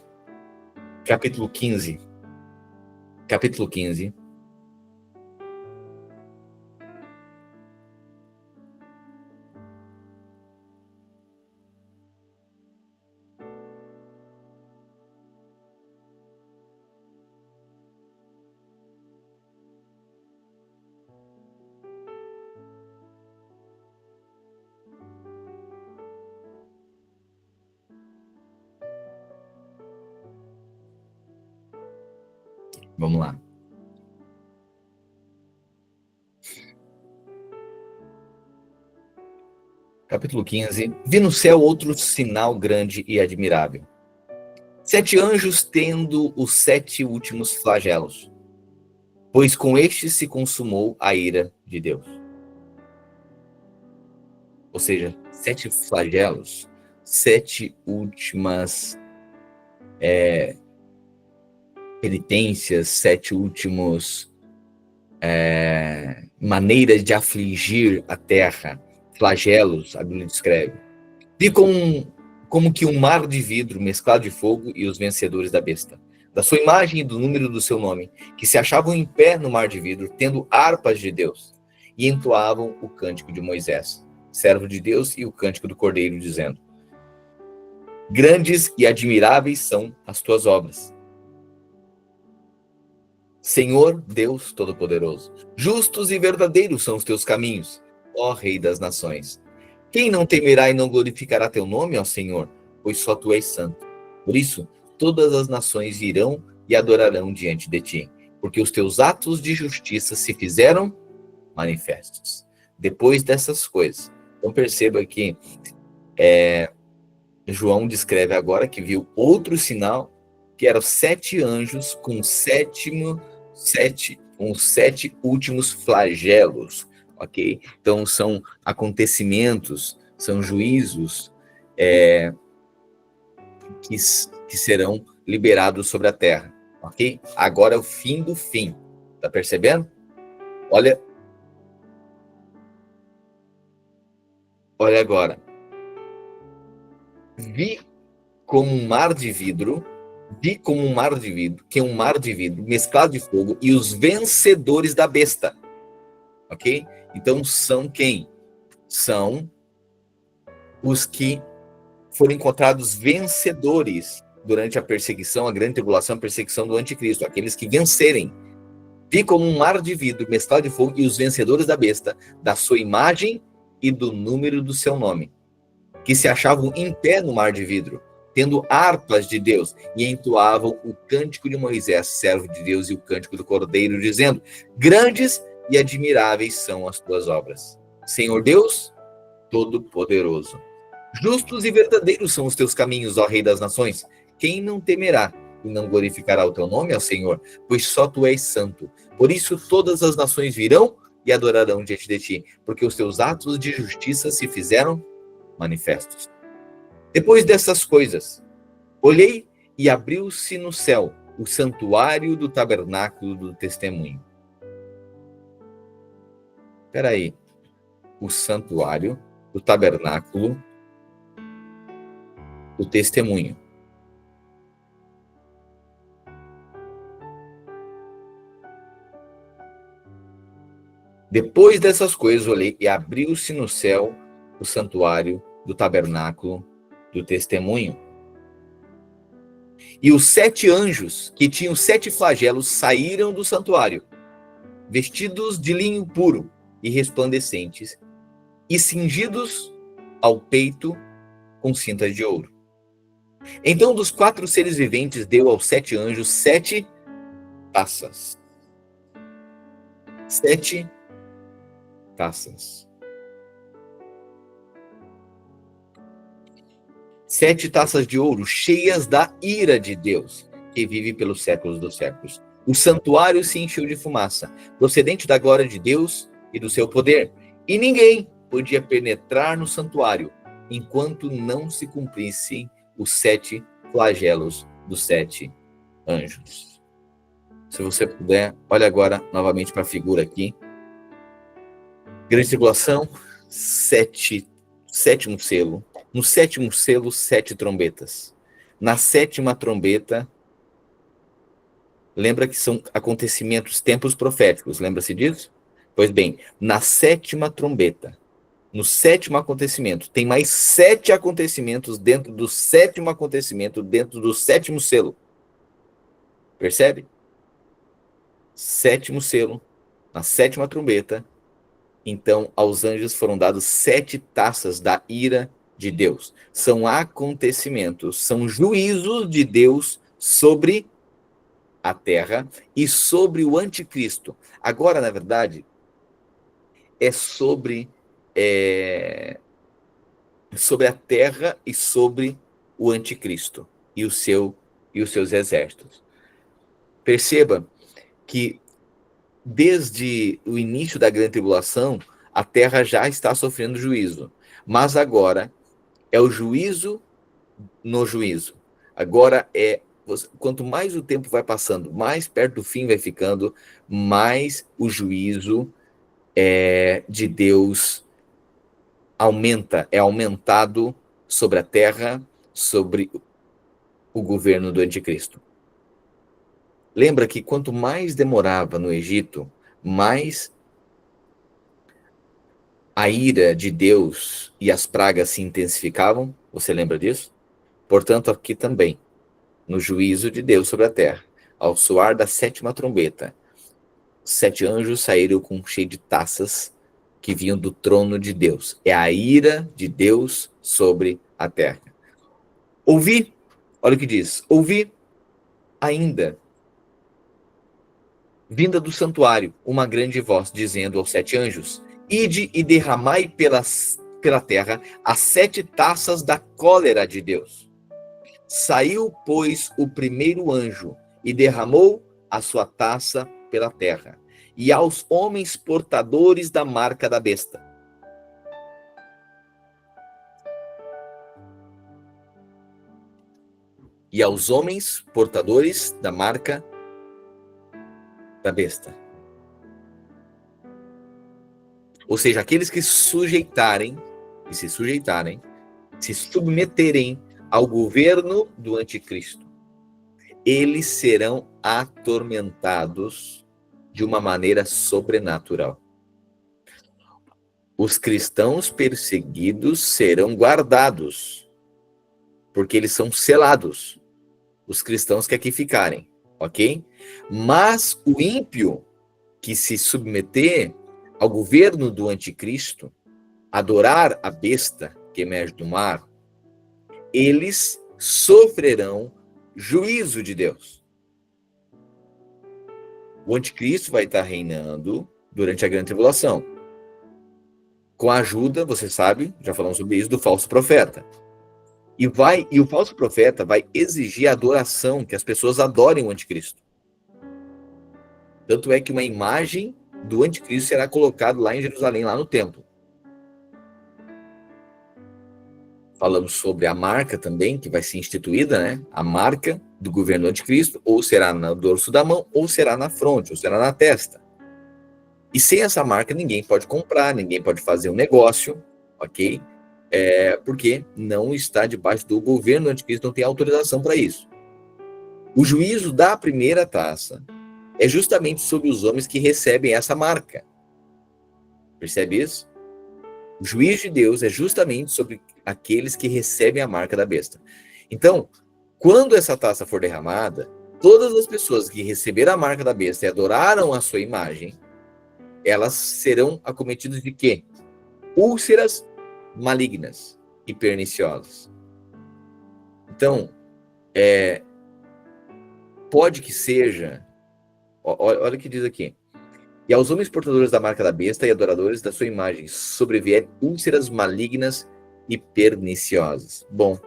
Capítulo 15. Capítulo 15. Vamos lá. Capítulo 15. Vi no céu outro sinal grande e admirável. 7 anjos tendo os 7 últimos flagelos, pois com estes se consumou a ira de Deus. Ou seja, 7 flagelos, 7 últimas penitências, 7 últimos maneiras de afligir a terra, flagelos, a Bíblia descreve. Vi como que um mar de vidro mesclado de fogo e os vencedores da besta, da sua imagem e do número do seu nome, que se achavam em pé no mar de vidro, tendo harpas de Deus, e entoavam o cântico de Moisés, servo de Deus, e o cântico do Cordeiro, dizendo: grandes e admiráveis são as tuas obras, Senhor Deus Todo-Poderoso. Justos e verdadeiros são os teus caminhos, ó Rei das nações. Quem não temerá e não glorificará teu nome, ó Senhor? Pois só tu és santo. Por isso, todas as nações virão e adorarão diante de ti, porque os teus atos de justiça se fizeram manifestos. Depois dessas coisas, então perceba que João descreve agora que viu outro sinal, que eram 7 anjos com os 7 últimos flagelos, ok? Então são acontecimentos, são juízos que serão liberados sobre a terra, ok? Agora é o fim do fim, tá percebendo? Olha agora. Vi como um mar de vidro Vi como um mar de vidro, que é um mar de vidro mesclado de fogo, e os vencedores da besta. Ok? Então são quem? São os que foram encontrados vencedores durante a perseguição, a grande tribulação, a perseguição do anticristo, aqueles que vencerem. Vi como um mar de vidro mesclado de fogo, e os vencedores da besta, da sua imagem e do número do seu nome, que se achavam em pé no mar de vidro, tendo harpas de Deus, e entoavam o cântico de Moisés, servo de Deus, e o cântico do Cordeiro, dizendo: grandes e admiráveis são as tuas obras, Senhor Deus Todo-Poderoso. Justos e verdadeiros são os teus caminhos, ó Rei das Nações. Quem não temerá e não glorificará o teu nome, ó Senhor? Pois só tu és santo. Por isso todas as nações virão e adorarão diante de ti, porque os teus atos de justiça se fizeram manifestos. Depois dessas coisas, olhei e abriu-se no céu o santuário do tabernáculo do testemunho. Espera aí. O santuário do tabernáculo do testemunho. Depois dessas coisas, olhei e abriu-se no céu o santuário do tabernáculo do testemunho. E os 7 anjos, que tinham 7 flagelos, saíram do santuário, vestidos de linho puro e resplandecentes, e cingidos ao peito com cintas de ouro. Então, dos 4 seres viventes, deu aos 7 anjos 7 taças. 7 taças. 7 taças de ouro, cheias da ira de Deus, que vive pelos séculos dos séculos. O santuário se encheu de fumaça, procedente da glória de Deus e do seu poder. E ninguém podia penetrar no santuário, enquanto não se cumprissem os 7 flagelos dos 7 anjos. Se você puder, olha agora novamente para a figura aqui. Grande tribulação, 7º selo. No 7º selo, 7 trombetas. Na 7ª trombeta, lembra que são acontecimentos, tempos proféticos, lembra-se disso? Pois bem, na 7ª trombeta, no 7º acontecimento, tem mais 7 acontecimentos dentro do 7º acontecimento, dentro do 7º selo. Percebe? 7º selo, na 7ª trombeta, então aos anjos foram dados 7 taças da ira de Deus. São acontecimentos, são juízos de Deus sobre a terra e sobre o anticristo. Agora, na verdade, é sobre a terra e sobre o anticristo e os seus exércitos. Perceba que desde o início da grande tribulação, a terra já está sofrendo juízo, mas agora é o juízo no juízo. Agora quanto mais o tempo vai passando, mais perto do fim vai ficando, mais o juízo de Deus é aumentado sobre a terra, sobre o governo do anticristo. Lembra que quanto mais demorava no Egito, mais a ira de Deus e as pragas se intensificavam? Você lembra disso? Portanto, aqui também, no juízo de Deus sobre a terra, ao soar da 7ª trombeta, 7 anjos saíram com cheio de taças que vinham do trono de Deus. É a ira de Deus sobre a terra. Ouvi, olha o que diz, ouvi ainda, vinda do santuário, uma grande voz dizendo aos 7 anjos: ide e derramai pela terra as 7 taças da cólera de Deus. Saiu, pois, o primeiro anjo e derramou a sua taça pela terra, e aos homens portadores da marca da besta. E aos homens portadores da marca da besta. Ou seja, aqueles que se submeterem, ao governo do anticristo. eles serão atormentados de uma maneira sobrenatural. Os cristãos perseguidos serão guardados, porque eles são selados, os cristãos que aqui ficarem, ok? Mas o ímpio que se submeter ao governo do anticristo, adorar a besta que emerge do mar, eles sofrerão juízo de Deus. O anticristo vai estar reinando durante a grande tribulação, com a ajuda, você sabe, já falamos sobre isso, do falso profeta. E o falso profeta vai exigir a adoração, que as pessoas adorem o anticristo. Tanto é que uma imagem do anticristo será colocada lá em Jerusalém, lá no templo. Falamos sobre a marca também, que vai ser instituída, né? A marca do governo do anticristo, ou será no dorso da mão, ou será na fronte, ou será na testa. E sem essa marca, ninguém pode comprar, ninguém pode fazer um negócio, ok? Porque não está debaixo do governo do anticristo, não tem autorização para isso. O juízo da primeira taça é justamente sobre os homens que recebem essa marca. Percebe isso? O juízo de Deus é justamente sobre aqueles que recebem a marca da besta. Então, quando essa taça for derramada, todas as pessoas que receberam a marca da besta e adoraram a sua imagem, elas serão acometidas de quê? Úlceras malignas e perniciosas. Então, pode que seja, olha o que diz aqui, e aos homens portadores da marca da besta e adoradores da sua imagem sobrevierem úlceras malignas e perniciosas. Bom,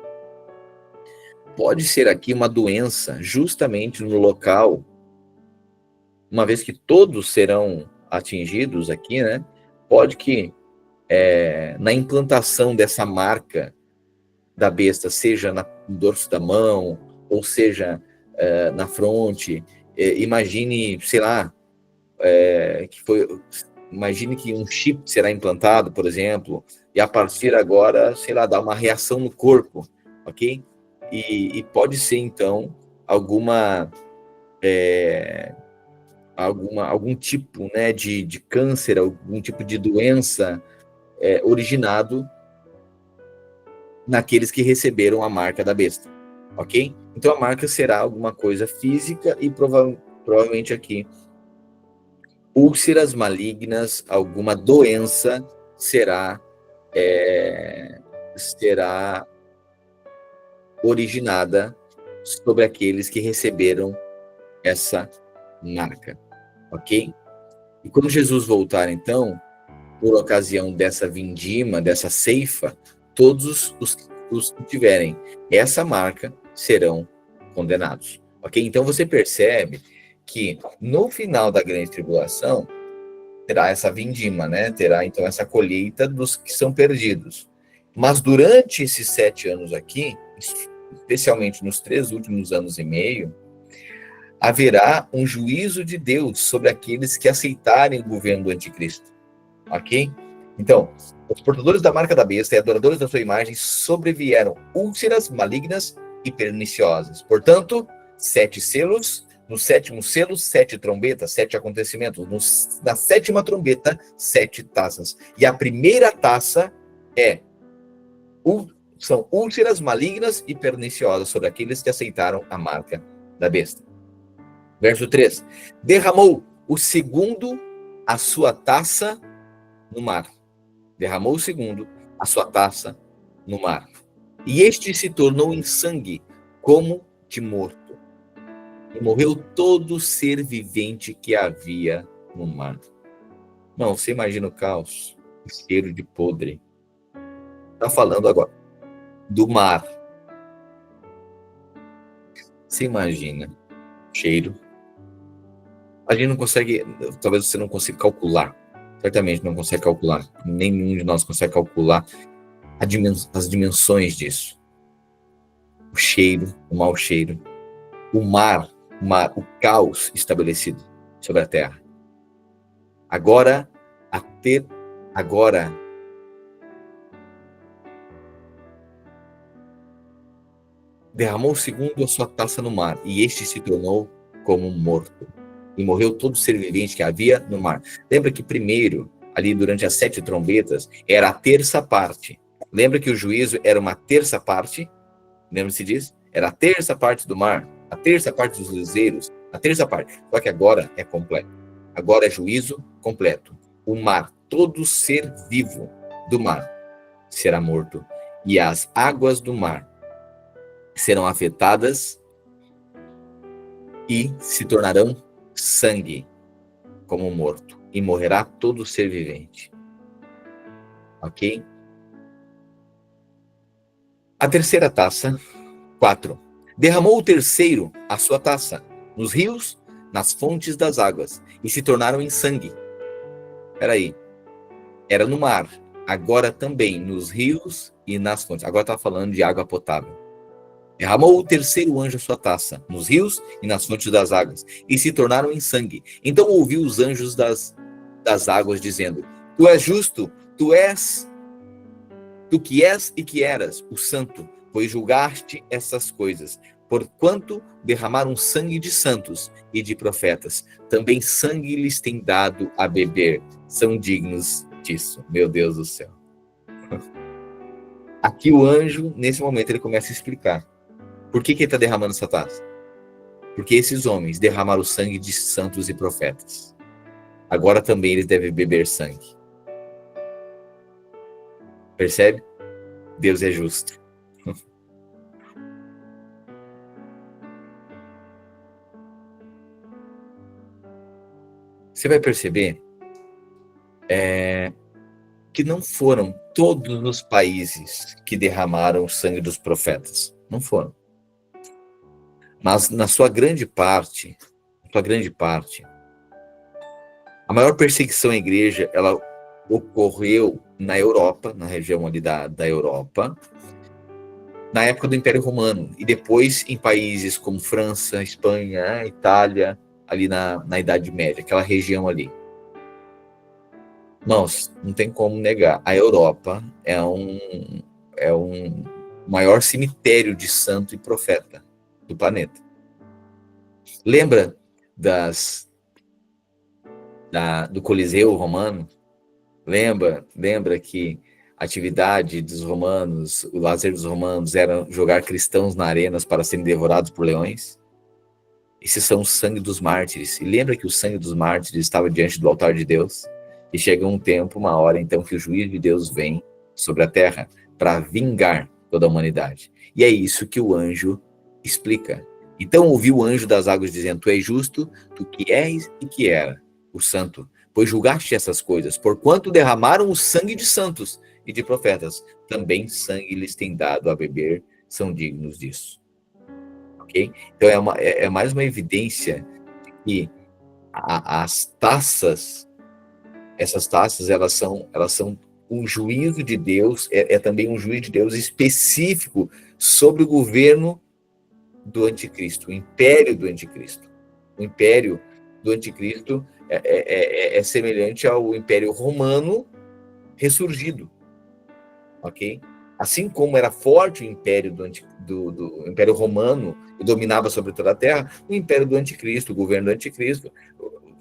pode ser aqui uma doença justamente no local, uma vez que todos serão atingidos aqui, né? Pode que na implantação dessa marca da besta, seja no dorso da mão, ou seja na fronte, imagine, sei lá, imagine que um chip será implantado, por exemplo, e a partir agora, sei lá, dá uma reação no corpo, ok? E pode ser, então, algum tipo, né, de câncer, algum tipo de doença originado naqueles que receberam a marca da besta, ok? Então a marca será alguma coisa física e provavelmente aqui úlceras malignas, alguma doença será originada sobre aqueles que receberam essa marca, ok? E quando Jesus voltar, então, por ocasião dessa vindima, dessa ceifa, todos os que tiverem essa marca serão condenados, ok? Então você percebe que no final da grande tribulação terá essa vindima, né? Terá então essa colheita dos que são perdidos. Mas durante esses 7 anos aqui, especialmente nos 3 últimos anos e meio, haverá um juízo de Deus sobre aqueles que aceitarem o governo do anticristo, ok? Então, os portadores da marca da besta e adoradores da sua imagem sobrevieram úlceras malignas e perniciosas. Portanto, 7 selos. No 7º selo, 7 trombetas, 7 acontecimentos. Na 7ª trombeta, 7 taças. E a primeira taça são úlceras malignas e perniciosas sobre aqueles que aceitaram a marca da besta. Verso 3. Derramou o segundo a sua taça no mar. Derramou o segundo a sua taça no mar. E este se tornou em sangue, como de morto. E morreu todo ser vivente que havia no mar. Não, você imagina o caos, o cheiro de podre. Está falando agora do mar. Você imagina o cheiro. A gente não consegue, talvez você não consiga calcular. Certamente não consegue calcular. Nenhum de nós consegue calcular as dimensões disso. O cheiro, o mau cheiro. O mar, o caos estabelecido sobre a terra. Agora, derramou o segundo a sua taça no mar, e este se tornou como morto. E morreu todo ser vivente que havia no mar. Lembra que primeiro, ali durante as 7 trombetas, era a terça parte. Lembra que o juízo era uma terça parte? Lembra-se disso? Era a terça parte do mar, a terça parte dos luzeiros, a terça parte. Só que agora é completo. Agora é juízo completo. O mar, todo ser vivo do mar será morto. E as águas do mar serão afetadas e se tornarão sangue como morto. E morrerá todo ser vivente. Ok? A terceira taça, 4. Derramou o terceiro a sua taça nos rios, nas fontes das águas, e se tornaram em sangue. Peraí. Era no mar. Agora também nos rios e nas fontes. Agora está falando de água potável. Derramou o terceiro anjo a sua taça nos rios e nas fontes das águas, e se tornaram em sangue. Então ouviu os anjos das águas, dizendo: Tu és justo, tu que és e que eras, o santo, pois julgaste essas coisas. Porquanto derramaram sangue de santos e de profetas, também sangue lhes tem dado a beber. São dignos disso. Meu Deus do céu. Aqui o anjo, nesse momento, ele começa a explicar. Por que ele está derramando essa taça? Porque esses homens derramaram o sangue de santos e profetas. Agora também eles devem beber sangue. Percebe? Deus é justo. Você vai perceber que não foram todos os países que derramaram o sangue dos profetas. Não foram. Mas na sua grande parte, a maior perseguição à igreja, ela ocorreu na Europa, na região ali da Europa, na época do Império Romano, e depois em países como França, Espanha, Itália, ali na Idade Média, aquela região ali. Irmãos, não tem como negar, a Europa é um maior cemitério de santo e profeta do planeta. Lembra do Coliseu Romano? Lembra que a atividade dos romanos, o lazer dos romanos era jogar cristãos na arenas para serem devorados por leões? Esses são o sangue dos mártires. E lembra que o sangue dos mártires estava diante do altar de Deus? E chega um tempo, uma hora, então, que o juízo de Deus vem sobre a terra para vingar toda a humanidade. E é isso que o anjo explica. Então ouviu o anjo das águas dizendo: Tu és justo, tu que és e que era, o santo, pois julgaste essas coisas, porquanto derramaram o sangue de santos e de profetas, também sangue lhes tem dado a beber, são dignos disso. Ok? Então é mais uma evidência de que as taças, essas taças, elas são um juízo de Deus, é também um juízo de Deus específico sobre o governo do anticristo, o império do anticristo. O império do anticristo é semelhante ao império romano ressurgido, ok? Assim como era forte o império do império romano, que dominava sobre toda a terra, o império do anticristo, o governo do anticristo,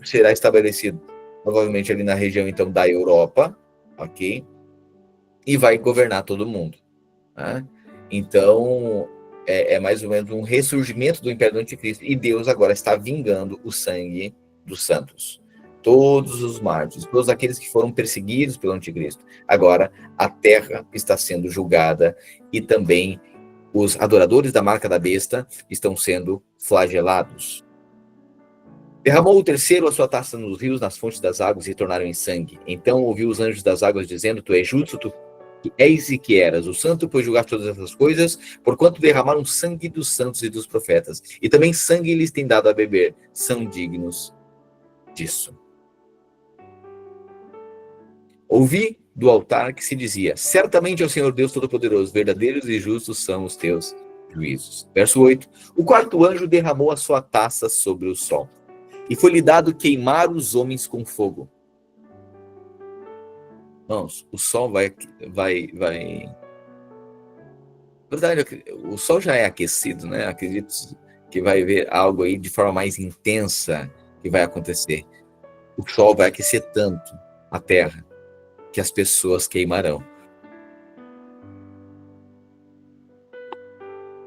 será estabelecido provavelmente ali na região, então, da Europa, ok? E vai governar todo mundo, né? Então, é mais ou menos um ressurgimento do império do anticristo. E Deus agora está vingando o sangue dos santos. Todos os mártires, todos aqueles que foram perseguidos pelo anticristo. Agora, a terra está sendo julgada e também os adoradores da marca da besta estão sendo flagelados. Derramou o terceiro a sua taça nos rios, nas fontes das águas, e tornaram em sangue. Então ouviu os anjos das águas dizendo: Tu és justo, tu que és e que eras o santo, pois julgaste todas essas coisas, porquanto derramaram sangue dos santos e dos profetas, e também sangue lhes tem dado a beber, são dignos disso. Ouvi do altar que se dizia: Certamente é o Senhor Deus Todo-Poderoso, verdadeiros e justos são os teus juízos. Verso 8. O quarto anjo derramou a sua taça sobre o sol, e foi-lhe dado queimar os homens com fogo. Irmãos, o sol vai Verdade, o sol já é aquecido, né? Acredito que vai ver algo aí de forma mais intensa que vai acontecer. O sol vai aquecer tanto a terra que as pessoas queimarão.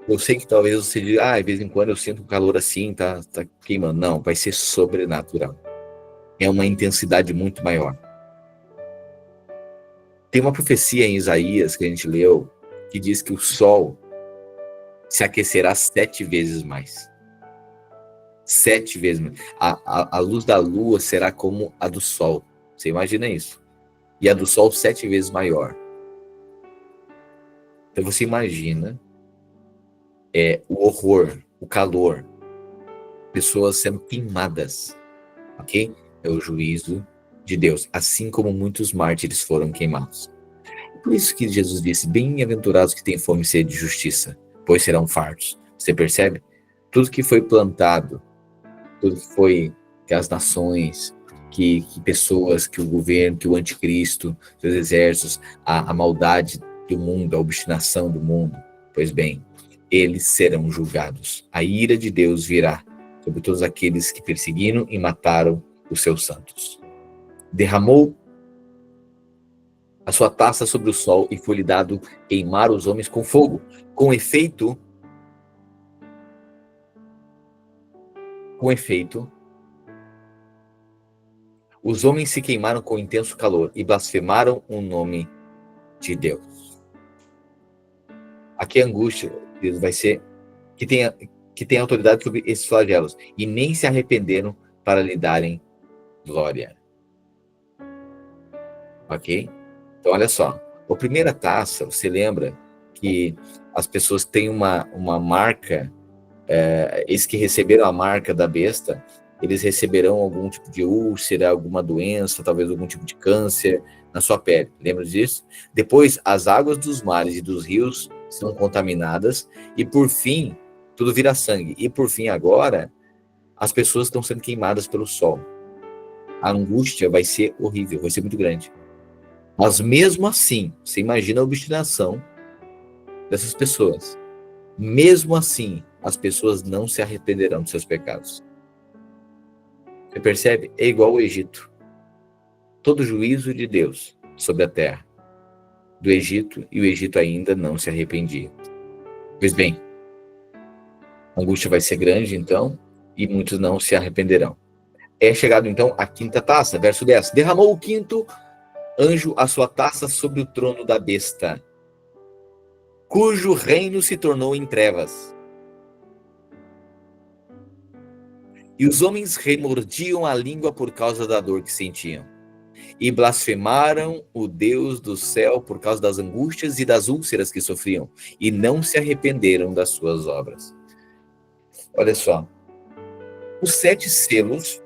Eu sei que talvez você diga, de vez em quando eu sinto um calor assim, tá queimando. Não, vai ser sobrenatural. É uma intensidade muito maior. Tem uma profecia em Isaías que a gente leu, que diz que o sol se aquecerá 7 vezes mais. 7 vezes mais. A luz da lua será como a do sol. Você imagina isso? E a do sol 7 vezes maior. Então você imagina o horror, o calor, pessoas sendo queimadas, ok? É o juízo de Deus, assim como muitos mártires foram queimados. Por isso que Jesus disse, bem-aventurados que têm fome e sede de justiça, pois serão fartos. Você percebe? Tudo que foi plantado, tudo que foi que as nações, que pessoas, que o governo, que o anticristo, que os exércitos, a maldade do mundo, a obstinação do mundo, pois bem, eles serão julgados. A ira de Deus virá sobre todos aqueles que perseguiram e mataram os seus santos. Derramou a sua taça sobre o sol e foi-lhe dado queimar os homens com fogo. Com efeito, os homens se queimaram com intenso calor e blasfemaram o nome de Deus. Aqui a angústia vai ser que tem autoridade sobre esses flagelos e nem se arrependeram para lhe darem glória. Ok? Então, olha só. A primeira taça, você lembra que as pessoas têm uma marca, esses que receberam a marca da besta, eles receberão algum tipo de úlcera, alguma doença, talvez algum tipo de câncer na sua pele. Lembra disso? Depois, as águas dos mares e dos rios são contaminadas e, por fim, tudo vira sangue. E, por fim, agora, as pessoas estão sendo queimadas pelo sol. A angústia vai ser horrível, vai ser muito grande. Mas, mesmo assim, você imagina a obstinação dessas pessoas. Mesmo assim, as pessoas não se arrependerão dos seus pecados. Você percebe? É igual ao Egito. Todo juízo de Deus sobre a terra do Egito, e o Egito ainda não se arrependia. Pois bem, a angústia vai ser grande, então, e muitos não se arrependerão. É chegado, então, a quinta taça, verso 10. Derramou o quinto anjo a sua taça sobre o trono da besta, cujo reino se tornou em trevas. E os homens remordiam a língua por causa da dor que sentiam. E blasfemaram o Deus do céu por causa das angústias e das úlceras que sofriam. E não se arrependeram das suas obras. Olha só. Os 7 selos,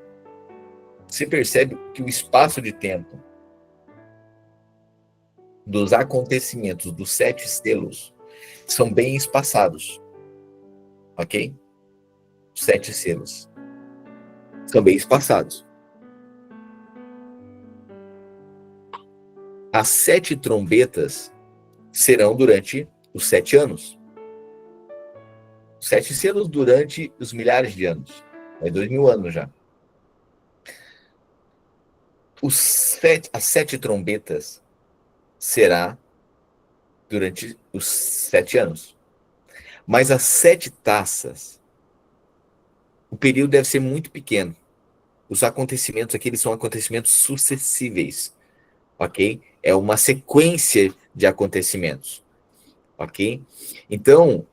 você percebe que o espaço de tempo dos acontecimentos dos 7 selos são bem espaçados. Ok? Os 7 selos são bem espaçados. As 7 trombetas serão durante os 7 anos. 7 selos durante os milhares de anos. É 2000 anos já. As 7 trombetas será durante os 7 anos. Mas as 7 taças, o período deve ser muito pequeno. Os acontecimentos aqui, eles são acontecimentos sucessíveis. Ok? É uma sequência de acontecimentos. Ok? Então,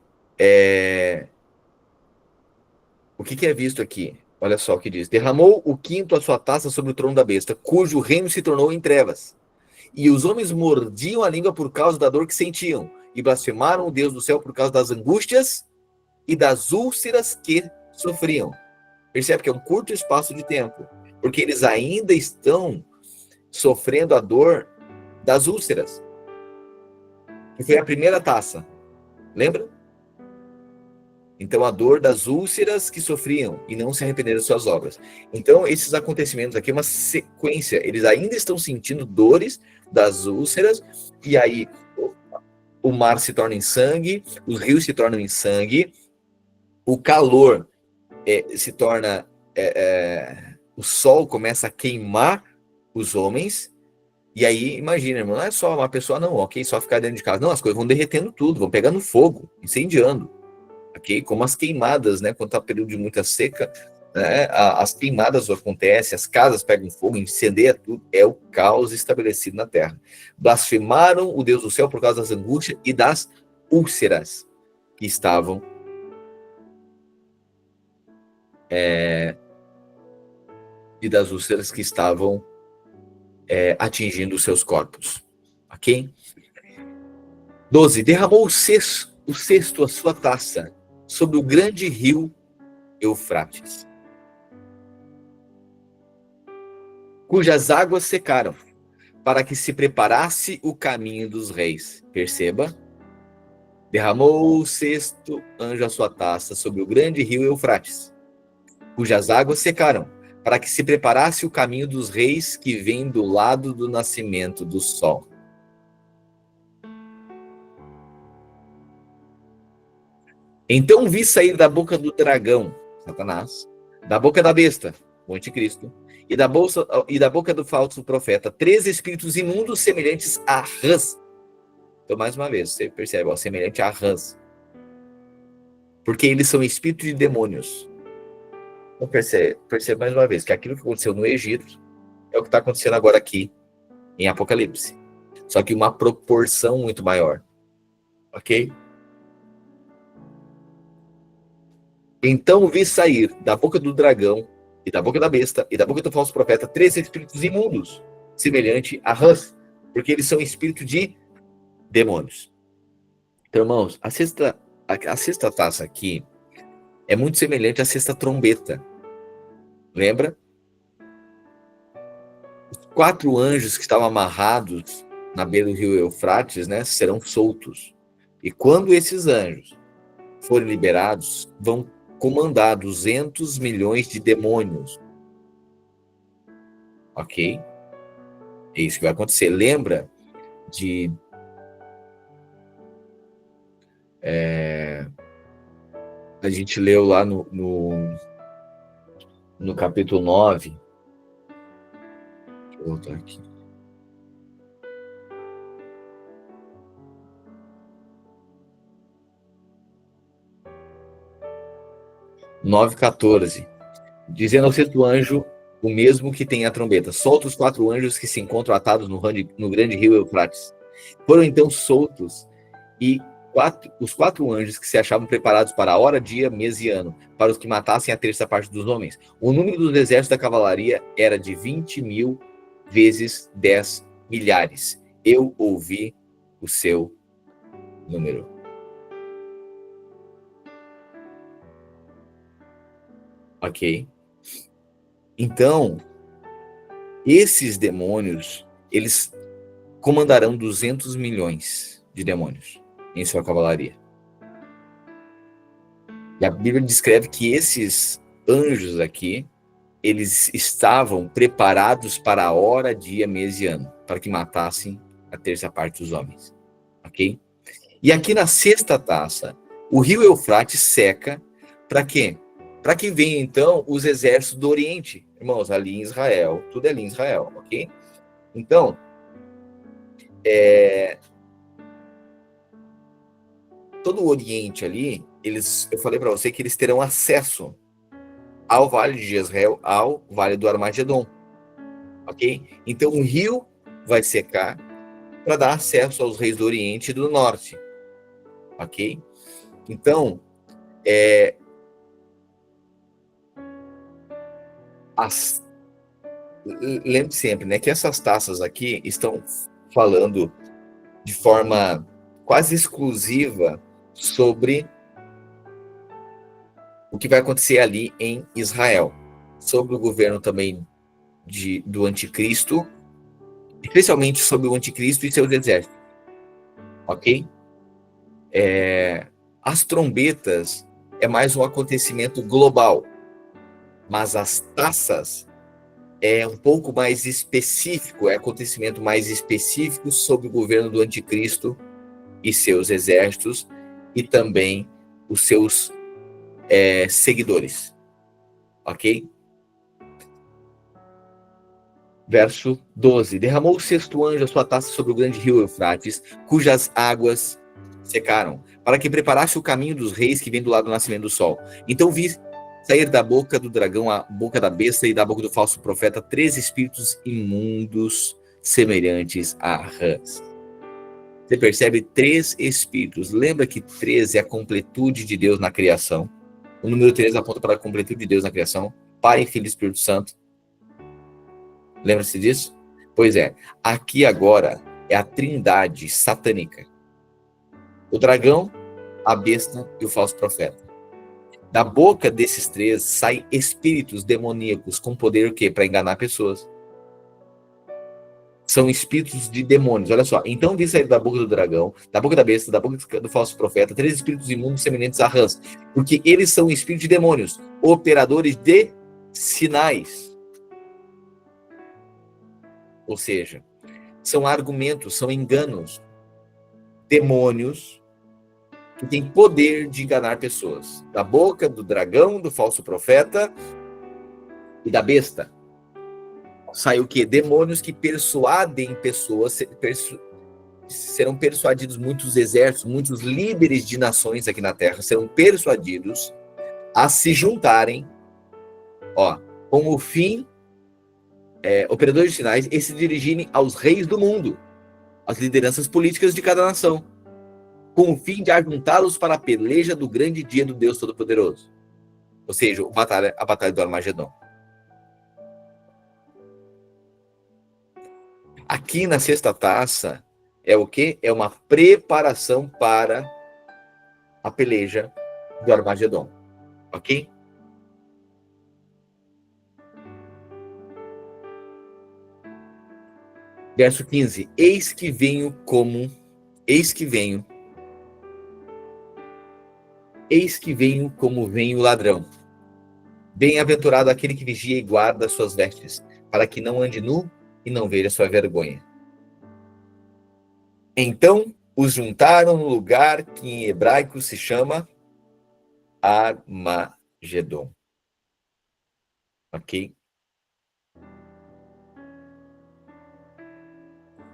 o que é visto aqui? Olha só o que diz. Derramou o quinto a sua taça sobre o trono da besta, cujo reino se tornou em trevas. E os homens mordiam a língua por causa da dor que sentiam, e blasfemaram o Deus do céu por causa das angústias e das úlceras que sofriam. Percebe que é um curto espaço de tempo, porque eles ainda estão sofrendo a dor das úlceras, que foi a primeira taça. Lembra? Então, a dor das úlceras que sofriam e não se arrependeram das suas obras. Então, esses acontecimentos aqui é uma sequência. Eles ainda estão sentindo dores das úlceras, e aí o mar se torna em sangue, os rios se tornam em sangue, o calor se torna... o sol começa a queimar os homens, e aí, imagina, irmão, não é só uma pessoa, não, ok? Só ficar dentro de casa. Não, as coisas vão derretendo tudo, vão pegando fogo, incendiando, ok? Como as queimadas, né? Quando está período de muita seca, né? As queimadas acontecem, as casas pegam fogo, incendeia tudo. É o caos estabelecido na terra. Blasfemaram o Deus do céu por causa das angústias e das úlceras que estavam atingindo os seus corpos. Ok? 12. Derramou o cesto a sua taça sobre o grande rio Eufrates, cujas águas secaram, para que se preparasse o caminho dos reis. Perceba. Derramou o sexto anjo a sua taça sobre o grande rio Eufrates, cujas águas secaram, para que se preparasse o caminho dos reis que vem do lado do nascimento do sol. Então vi sair da boca do dragão, Satanás, da boca da besta, o anticristo, e da boca do falso profeta, 3 espíritos imundos semelhantes a rãs. Então, mais uma vez, você percebe, ó, semelhante a rãs. Porque eles são espíritos de demônios. Então, percebe mais uma vez que aquilo que aconteceu no Egito é o que está acontecendo agora aqui em Apocalipse. Só que uma proporção muito maior. Ok? Então vi sair da boca do dragão, e da boca da besta, e da boca do falso profeta, 3 espíritos imundos, semelhante a rãs, porque eles são espíritos de demônios. Então, irmãos, a sexta taça aqui é muito semelhante à sexta trombeta. Lembra? Os 4 anjos que estavam amarrados na beira do rio Eufrates, né, serão soltos. E quando esses anjos forem liberados, vão comandar 200 milhões de demônios. Ok? É isso que vai acontecer. Lembra de... a gente leu lá no capítulo 9. Deixa eu voltar aqui. Nove 14. Dizendo ao sexto anjo, o mesmo que tem a trombeta: solta os 4 anjos que se encontram atados no grande rio Eufrates. Foram então soltos, e os 4 anjos que se achavam preparados para a hora, dia, mês e ano, para os que matassem a terça parte dos homens. O número dos exércitos da cavalaria era de 20.000 vezes 10 milhares. Eu ouvi o seu número. Ok? Então, esses demônios, eles comandarão 200 milhões de demônios em sua cavalaria. E a Bíblia descreve que esses anjos aqui, eles estavam preparados para a hora, dia, mês e ano, para que matassem a terça parte dos homens. Ok? E aqui na sexta taça, o rio Eufrates seca, para quê? Para que venham, então, os exércitos do Oriente. Irmãos, ali em Israel, tudo é ali em Israel, ok? Então, todo o Oriente ali, eu falei para você que eles terão acesso ao Vale de Jezreel, ao Vale do Armagedon, ok? Então, o rio vai secar para dar acesso aos reis do Oriente e do Norte, ok? Então, lembre sempre, né, que essas taças aqui estão falando de forma quase exclusiva sobre o que vai acontecer ali em Israel, sobre o governo também do anticristo, especialmente sobre o anticristo e seus exércitos, ok? As trombetas é mais um acontecimento global, mas as taças é um pouco mais específico, é acontecimento mais específico sobre o governo do anticristo e seus exércitos e também os seus seguidores. Ok? Verso 12. Derramou o sexto anjo a sua taça sobre o grande rio Eufrates, cujas águas secaram, para que preparasse o caminho dos reis que vem do lado do nascimento do sol. Então vi sair da boca do dragão, a boca da besta e da boca do falso profeta, 3 espíritos imundos semelhantes a rãs. Você percebe 3 espíritos. Lembra que 3 é a completude de Deus na criação. O número 3 aponta para a completude de Deus na criação. Pai, Filho e Espírito Santo. Lembra-se disso? Pois é. Aqui agora é a trindade satânica. O dragão, a besta e o falso profeta. Da boca desses 3 saem espíritos demoníacos com poder o quê? Para enganar pessoas. São espíritos de demônios, olha só. Então vi sair da boca do dragão, da boca da besta, da boca do falso profeta, 3 espíritos imundos semelhantes a rãs, porque eles são espíritos de demônios, operadores de sinais. Ou seja, são argumentos, são enganos, demônios que têm poder de enganar pessoas. Da boca do dragão, do falso profeta e da besta. Sai o quê? Demônios que persuadem pessoas, serão persuadidos muitos exércitos, muitos líderes de nações aqui na Terra, serão persuadidos a se juntarem, com o fim, operadores de sinais, e se dirigirem aos reis do mundo, às lideranças políticas de cada nação, com o fim de ajuntá-los para a peleja do grande dia do Deus Todo-Poderoso. Ou seja, a batalha do Armagedon. Aqui na sexta taça é o quê? É uma preparação para a peleja do Armagedon. Ok? Verso 15. Eis que venho como vem o ladrão. Bem-aventurado aquele que vigia e guarda suas vestes, para que não ande nu e não veja sua vergonha. Então os juntaram no lugar que em hebraico se chama Armagedon. Ok?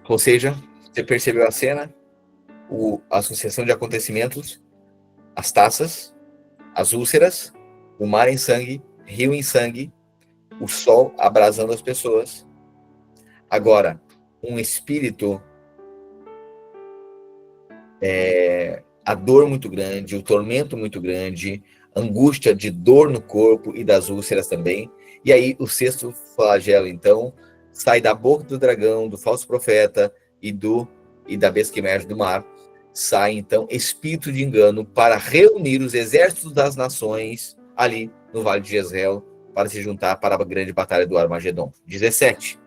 Ou seja, você percebeu a cena? A sucessão de acontecimentos, as taças, as úlceras, o mar em sangue, rio em sangue, o sol abrasando as pessoas. Agora, um espírito, a dor muito grande, o tormento muito grande, angústia de dor no corpo e das úlceras também. E aí o sexto flagelo, então, sai da boca do dragão, do falso profeta e da besta que emerge do mar. Sai, então, espírito de engano para reunir os exércitos das nações ali no Vale de Jezreel para se juntar para a grande batalha do Armagedon. 17.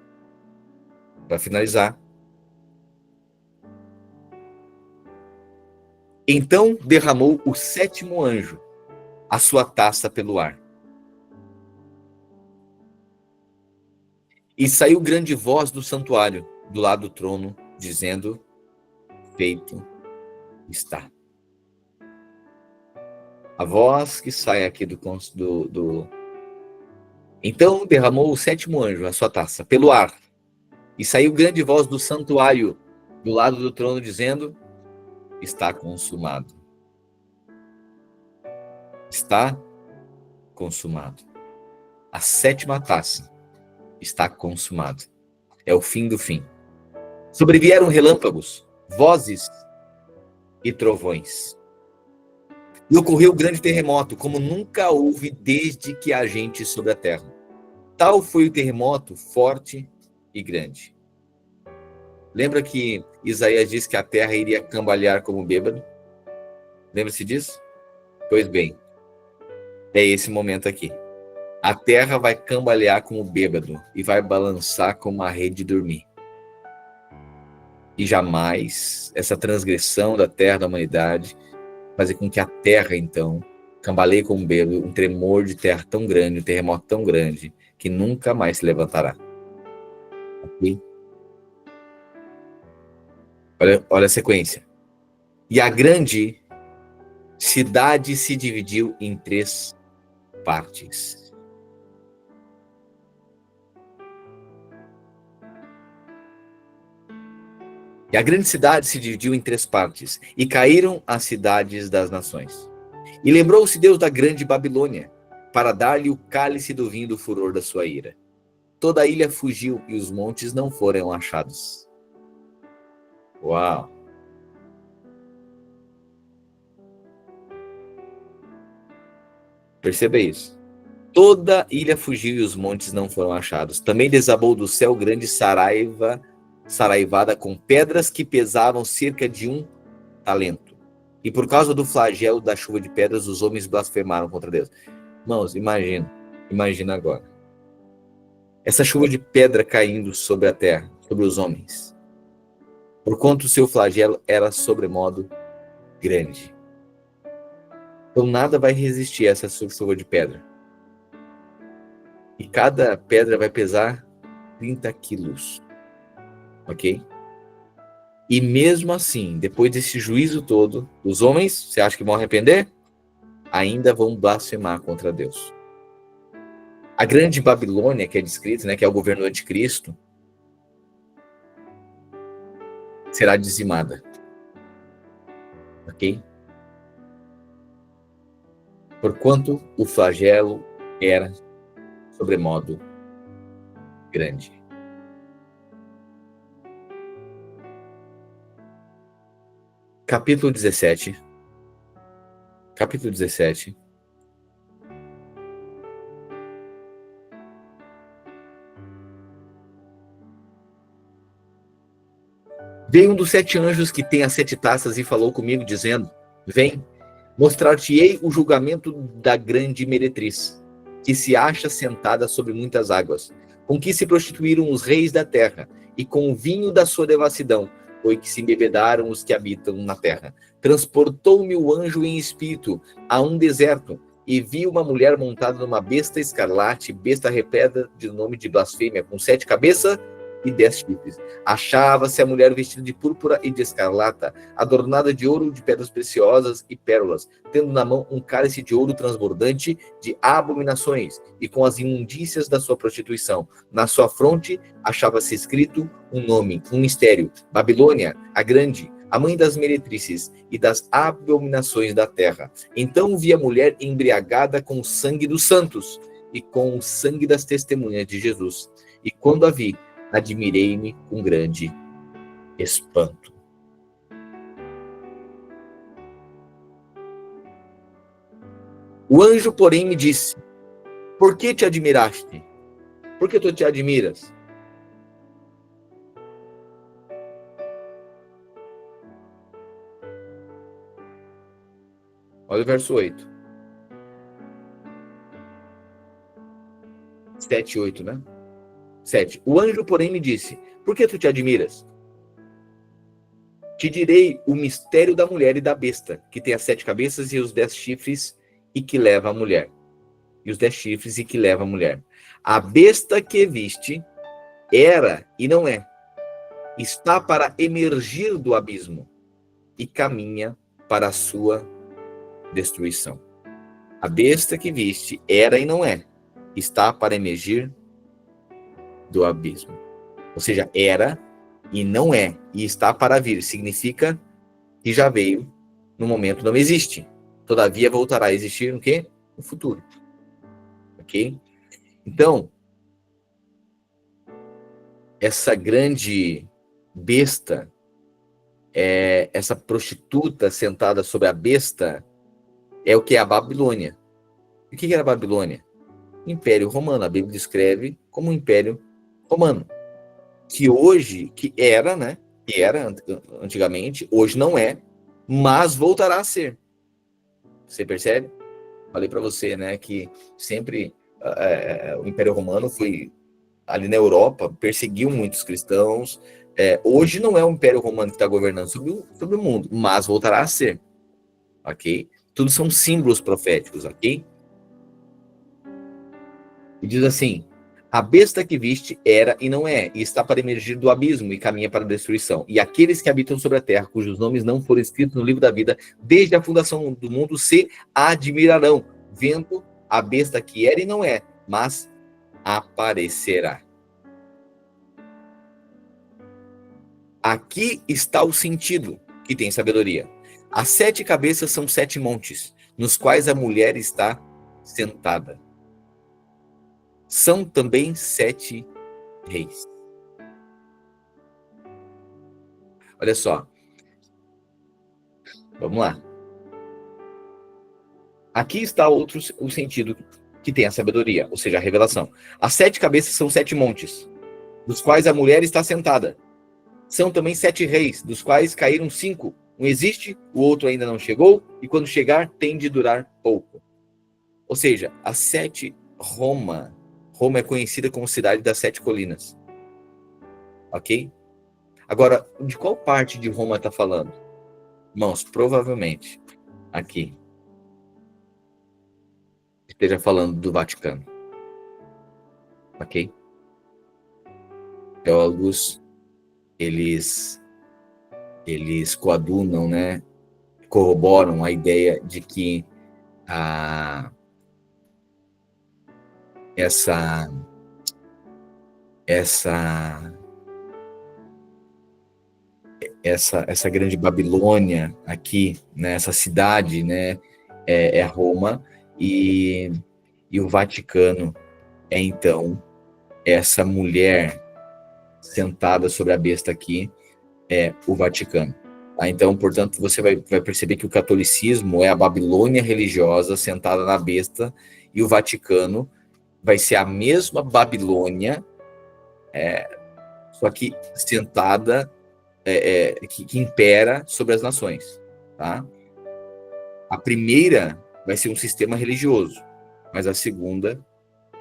Para finalizar. Então derramou o 7º anjo a sua taça pelo ar. E saiu grande voz do santuário, do lado do trono, dizendo: feito está. A voz que sai aqui Então derramou o 7º anjo a sua taça pelo ar. E saiu grande voz do santuário, do lado do trono, dizendo: está consumado. Está consumado. A 7ª taça está consumado. É o fim do fim. Sobrevieram relâmpagos, vozes e trovões. E ocorreu grande terremoto, como nunca houve desde que há gente sobre a terra. Tal foi o terremoto forte e grande. Lembra que Isaías disse que a terra iria cambalear como bêbado? Lembra-se disso? Pois bem, é esse momento aqui. A terra vai cambalear como bêbado e vai balançar como uma rede de dormir. E jamais essa transgressão da terra, da humanidade, fazer com que a terra, então, cambaleie como bêbado, um tremor de terra tão grande, um terremoto tão grande, que nunca mais se levantará. Ok? Olha a sequência. E a grande cidade se dividiu em 3 partes. E a grande cidade se dividiu em 3 partes, e caíram as cidades das nações. E lembrou-se Deus da grande Babilônia, para dar-lhe o cálice do vinho do furor da sua ira. Toda a ilha fugiu, e os montes não foram achados. Uau! Perceba isso. Toda a ilha fugiu, e os montes não foram achados. Também desabou do céu grande saraivada com pedras que pesavam cerca de 1 talento. E por causa do flagelo da chuva de pedras, os homens blasfemaram contra Deus. Irmãos, imagina agora. Essa chuva de pedra caindo sobre a terra, sobre os homens. Porquanto o seu flagelo era sobremodo grande. Então nada vai resistir a essa chuva de pedra. E cada pedra vai pesar 30 quilos. Ok? E mesmo assim, depois desse juízo todo, os homens, você acha que vão arrepender? Ainda vão blasfemar contra Deus. A grande Babilônia, que é descrita, né, que é o governo anticristo, será dizimada. Ok? Porquanto o flagelo era sobremodo grande. Capítulo 17. Capítulo 17. Veio um dos 7 anjos que tem as 7 taças e falou comigo, dizendo: Vem, mostrar-te-ei o julgamento da grande meretriz, que se acha sentada sobre muitas águas, com que se prostituíram os reis da terra, e com o vinho da sua devassidão foi que se embebedaram os que habitam na terra. Transportou-me o anjo em espírito a um deserto, e vi uma mulher montada numa besta escarlate, besta repleta de nome de blasfêmia, com 7 cabeças e 10 chifres. Achava-se a mulher vestida de púrpura e de escarlata, adornada de ouro, de pedras preciosas e pérolas, tendo na mão um cálice de ouro transbordante de abominações e com as imundícias da sua prostituição. Na sua fronte achava-se escrito um nome, um mistério: Babilônia, a grande, a mãe das meretrizes e das abominações da terra. Então vi a mulher embriagada com o sangue dos santos e com o sangue das testemunhas de Jesus. E quando a vi, admirei-me com grande espanto. O anjo, porém, me disse: Por que te admiraste? Por que tu te admiras? Olha o verso 8. 7 e 8, né? 7. O anjo, porém, me disse: Por que tu te admiras? Te direi o mistério da mulher e da besta, que tem as 7 cabeças e os 10 chifres e que leva a mulher. E os 10 chifres e que leva a mulher. A besta que viste era e não é. Está para emergir do abismo e caminha para a sua destruição. A besta que viste era e não é. Está para emergir do abismo. Ou seja, era e não é, e está para vir. Significa que já veio, no momento não existe. Todavia voltará a existir no quê? No futuro. Ok? Então, essa grande besta, essa prostituta sentada sobre a besta, é o que é a Babilônia. E o que era a Babilônia? Império Romano. A Bíblia descreve como um Império Romano. Que hoje, que era, né? Que era antigamente, hoje não é, mas voltará a ser. Você percebe? Falei para você, né, que sempre o Império Romano foi ali na Europa, perseguiu muitos cristãos. Hoje não é o Império Romano que está governando sobre o mundo, mas voltará a ser. Ok? Tudo são símbolos proféticos, ok? E diz assim: A besta que viste era e não é, e está para emergir do abismo e caminha para a destruição. E aqueles que habitam sobre a terra, cujos nomes não foram escritos no livro da vida, desde a fundação do mundo, se admirarão, vendo a besta que era e não é, mas aparecerá. Aqui está o sentido que tem sabedoria. As 7 cabeças são 7 montes, nos quais a mulher está sentada. São também 7 reis. Olha só. Vamos lá. Aqui está o sentido que tem a sabedoria, ou seja, a revelação. As 7 cabeças são 7 montes, dos quais a mulher está sentada. São também 7 reis, dos quais caíram 5. Um existe, o outro ainda não chegou, e quando chegar, tem de durar pouco. Ou seja, as 7 Roma é conhecida como cidade das 7 colinas. Ok? Agora, de qual parte de Roma está falando? Irmãos, provavelmente aqui esteja falando do Vaticano. Ok? Teólogos, eles coadunam, né? Corroboram a ideia de que essa grande Babilônia aqui, né, essa cidade, né, é Roma, e o Vaticano é, então, essa mulher sentada sobre a besta aqui, é o Vaticano. Tá? Então, portanto, você vai perceber que o catolicismo é a Babilônia religiosa sentada na besta, e o Vaticano vai ser a mesma Babilônia, só que sentada, que impera sobre as nações. Tá? A primeira vai ser um sistema religioso, mas a segunda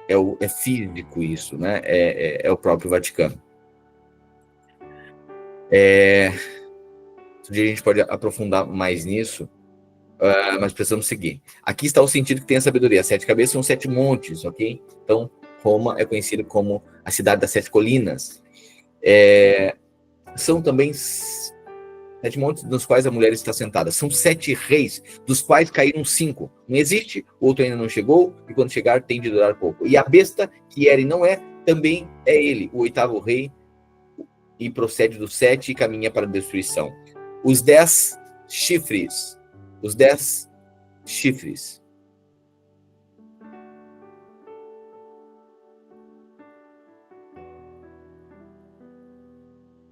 é físico isso, né? É o próprio Vaticano. Um dia a gente pode aprofundar mais nisso, mas precisamos seguir. Aqui está o sentido que tem a sabedoria. As 7 cabeças são 7 montes, ok? Então, Roma é conhecida como a cidade das 7 colinas. São também 7 montes nos quais a mulher está sentada. São 7 reis, dos quais caíram 5. Um existe, o outro ainda não chegou, e quando chegar tem de durar pouco. E a besta, que era e não é, também é ele, o 8º rei, e procede do 7 e caminha para a destruição. Os 10 chifres. Os 10 chifres.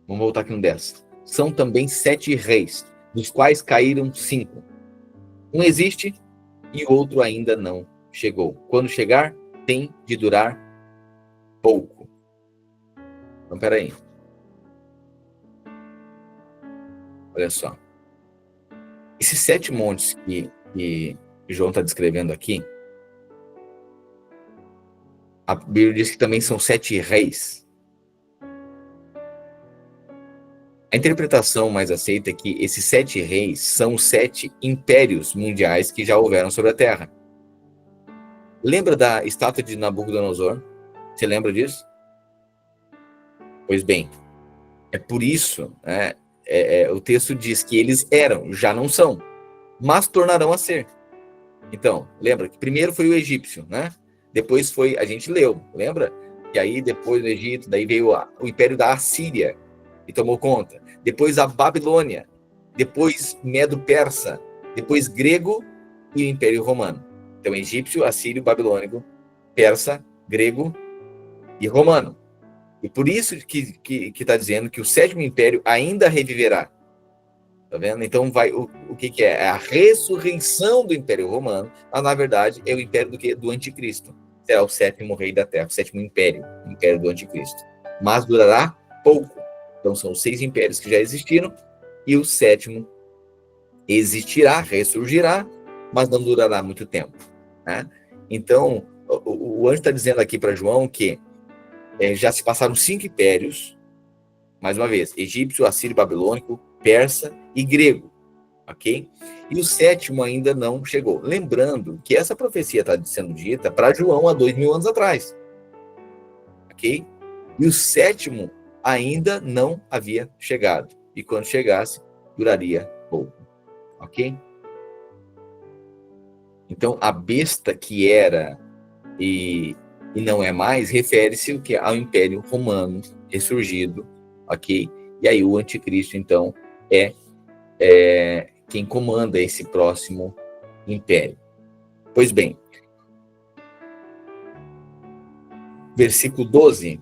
Vamos voltar aqui no 10. São também 7 reis, dos quais caíram 5. Um existe e o outro ainda não chegou. Quando chegar, tem de durar pouco. Então, peraí. Olha só. Esses 7 montes que João está descrevendo aqui, a Bíblia diz que também são 7 reis. A interpretação mais aceita é que esses 7 reis são os 7 impérios mundiais que já houveram sobre a Terra. Lembra da estátua de Nabucodonosor? Você lembra disso? Pois bem, é por isso, né, o texto diz que eles eram, já não são, mas tornarão a ser. Então, lembra que primeiro foi o egípcio, né? Depois foi, a gente leu, lembra? E aí depois do Egito, daí veio o império da Assíria, e tomou conta. Depois a Babilônia, depois Medo-Persa, depois grego e o Império Romano. Então, egípcio, assírio, babilônico, persa, grego e romano. E por isso que está dizendo que o 7º império ainda reviverá. Tá vendo? Então, o que é? É a ressurreição do Império Romano, mas na verdade é o império do Anticristo. Será o 7º rei da Terra, o 7º império, o império do Anticristo. Mas durará pouco. Então, são os 6 impérios que já existiram, e o 7º existirá, ressurgirá, mas não durará muito tempo. Né? Então, o anjo está dizendo aqui para João que já se passaram 5 impérios, mais uma vez, egípcio, assírio, babilônico, persa e grego, ok? E o 7º ainda não chegou. Lembrando que essa profecia está sendo dita para João há 2000 anos atrás. ok? E o sétimo ainda não havia chegado. E quando chegasse, duraria pouco, ok? Então, a besta que era e não é mais, refere-se o que? Ao Império Romano ressurgido, ok? E aí o anticristo, então, é quem comanda esse próximo império. Pois bem, versículo 12.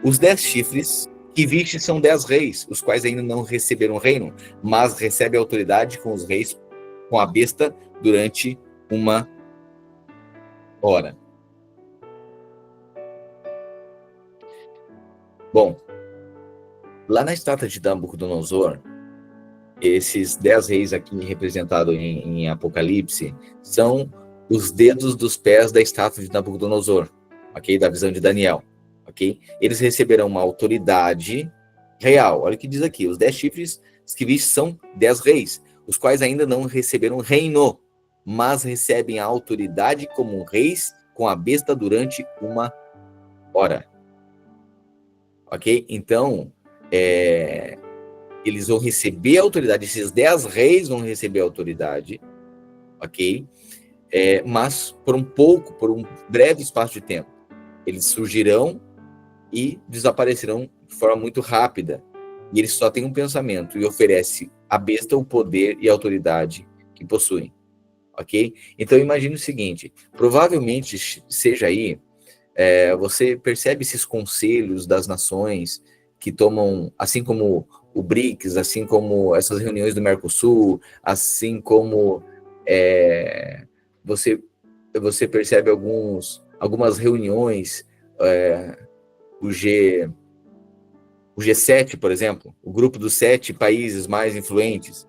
Os 10 chifres que viste são 10 reis, os quais ainda não receberam reino, mas recebem autoridade com os reis, com a besta, durante uma hora. Bom, lá na estátua de Nabucodonosor, esses 10 reis aqui representados em Apocalipse são os dedos dos pés da estátua de Nabucodonosor, ok? Da visão de Daniel, ok? Eles receberão uma autoridade real. Olha o que diz aqui: os 10 chifres que viste são 10 reis, os quais ainda não receberam reino, mas recebem a autoridade como reis com a besta durante uma hora. Ok? Então, eles vão receber a autoridade, esses 10 reis vão receber a autoridade, ok? Mas por um breve espaço de tempo. Eles surgirão e desaparecerão de forma muito rápida. E eles só têm um pensamento e oferece à besta o poder e a autoridade que possuem, ok? Então imagine o seguinte, provavelmente seja aí, você percebe esses conselhos das nações que tomam, assim como o BRICS, assim como essas reuniões do Mercosul, assim como você percebe algumas reuniões, o G7, por exemplo, o grupo dos 7 países mais influentes.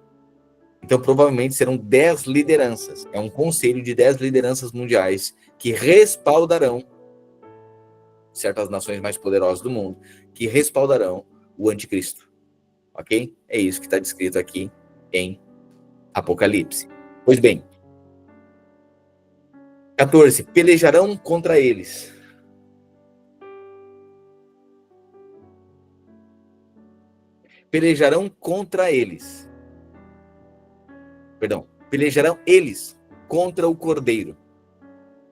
Então, provavelmente serão 10 lideranças. É um conselho de 10 lideranças mundiais que respaldarão certas nações mais poderosas do mundo, que respaldarão o anticristo. Ok? É isso que está descrito aqui em Apocalipse. Pois bem, 14. Pelejarão contra eles. Pelejarão contra eles. Perdão. Pelejarão eles contra o Cordeiro.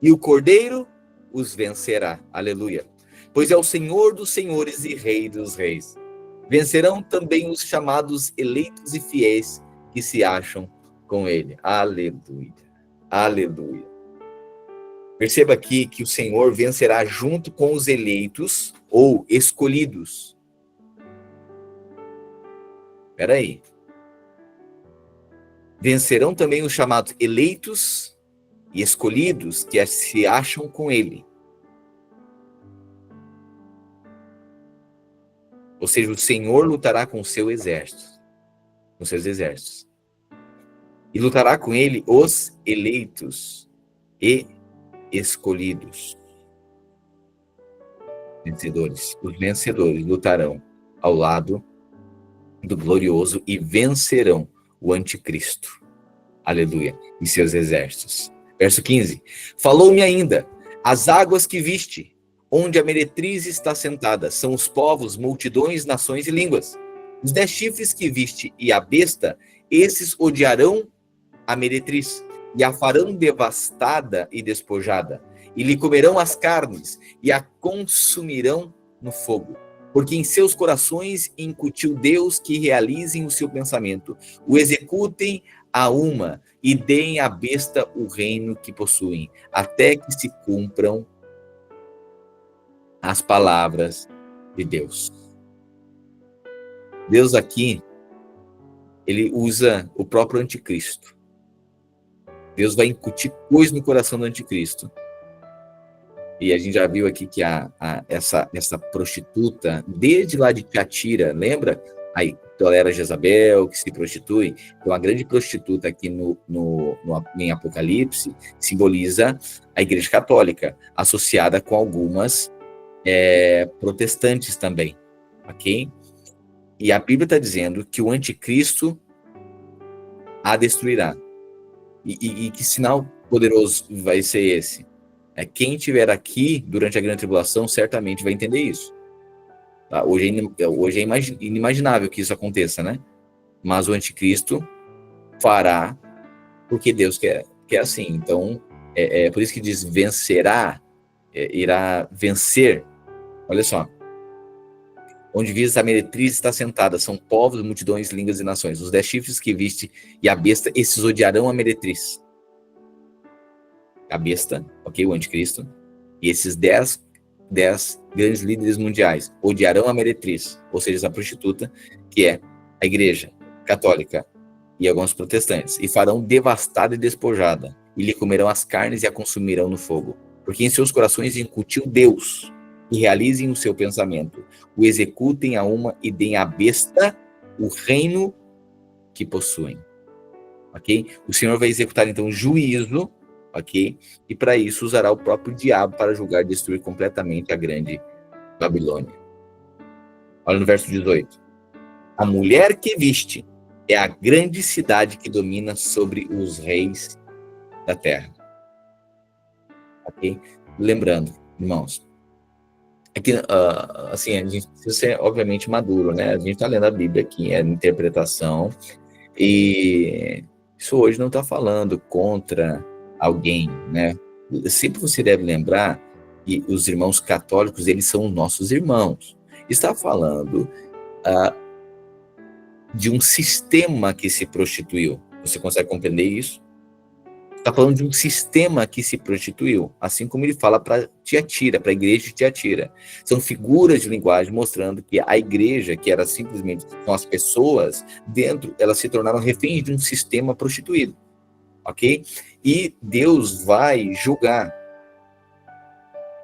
E o Cordeiro os vencerá. Aleluia. Pois é o Senhor dos senhores e Rei dos reis. Vencerão também os chamados eleitos e fiéis que se acham com ele. Aleluia. Aleluia. Perceba aqui que o Senhor vencerá junto com os eleitos ou escolhidos. Espera aí. Vencerão também os chamados eleitos e escolhidos que se acham com ele. Ou seja, o Senhor lutará com seu exército, com seus exércitos. E lutará com ele os eleitos e escolhidos. Vencedores. Os vencedores lutarão ao lado do glorioso e vencerão o anticristo. Aleluia. E seus exércitos. Verso 15. Falou-me ainda: as águas que viste, onde a meretriz está sentada, são os povos, multidões, nações e línguas. Os 10 chifres que viste e a besta, esses odiarão a meretriz e a farão devastada e despojada, e lhe comerão as carnes e a consumirão no fogo. Porque em seus corações incutiu Deus que realizem o seu pensamento, o executem a uma e deem à besta o reino que possuem, até que se cumpram as palavras de Deus. Deus aqui, ele usa o próprio anticristo. Deus vai incutir coisa no coração do anticristo. E a gente já viu aqui que essa prostituta, desde lá de Tiatira, lembra? Aí tolera Jezabel, que se prostitui. Então, a grande prostituta aqui em Apocalipse simboliza a Igreja Católica, associada com algumas protestantes também, ok? E a Bíblia está dizendo que o anticristo a destruirá. E que sinal poderoso vai ser esse? Quem estiver aqui durante a grande tribulação certamente vai entender isso. Tá? Hoje é inimaginável que isso aconteça, né? Mas o anticristo fará porque Deus quer assim. Então, por isso que diz vencerá, irá vencer. Olha só. Onde viste a meretriz está sentada, são povos, multidões, línguas e nações. Os 10 chifres que viste e a besta, esses odiarão a meretriz. A besta, ok, o anticristo. E esses 10 grandes líderes mundiais odiarão a meretriz, ou seja, a prostituta, que é a igreja católica e alguns protestantes, e farão devastada e despojada, e lhe comerão as carnes e a consumirão no fogo. Porque em seus corações incutiu Deus, e realizem o seu pensamento, o executem a uma e deem à besta o reino que possuem. Ok? O Senhor vai executar então juízo, ok? E para isso usará o próprio diabo para julgar e destruir completamente a grande Babilônia. Olha no verso 18. A mulher que viste é a grande cidade que domina sobre os reis da terra. Ok? Lembrando, irmãos, aqui, assim, a gente precisa ser, obviamente, maduro, né? A gente está lendo a Bíblia aqui, é interpretação, e isso hoje não está falando contra alguém, né? Sempre você deve lembrar que os irmãos católicos, eles são nossos irmãos. Está falando de um sistema que se prostituiu. Você consegue compreender isso? Está falando de um sistema que se prostituiu, assim como ele fala para Tiatira, para a igreja de Tiatira. São figuras de linguagem mostrando que a igreja, que era simplesmente com as pessoas dentro, elas se tornaram reféns de um sistema prostituído, ok? E Deus vai julgar,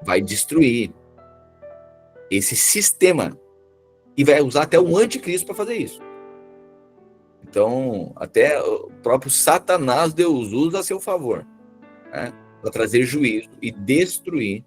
vai destruir esse sistema e vai usar até o anticristo para fazer isso. Então, até o próprio Satanás Deus usa a seu favor, né, para trazer juízo e destruir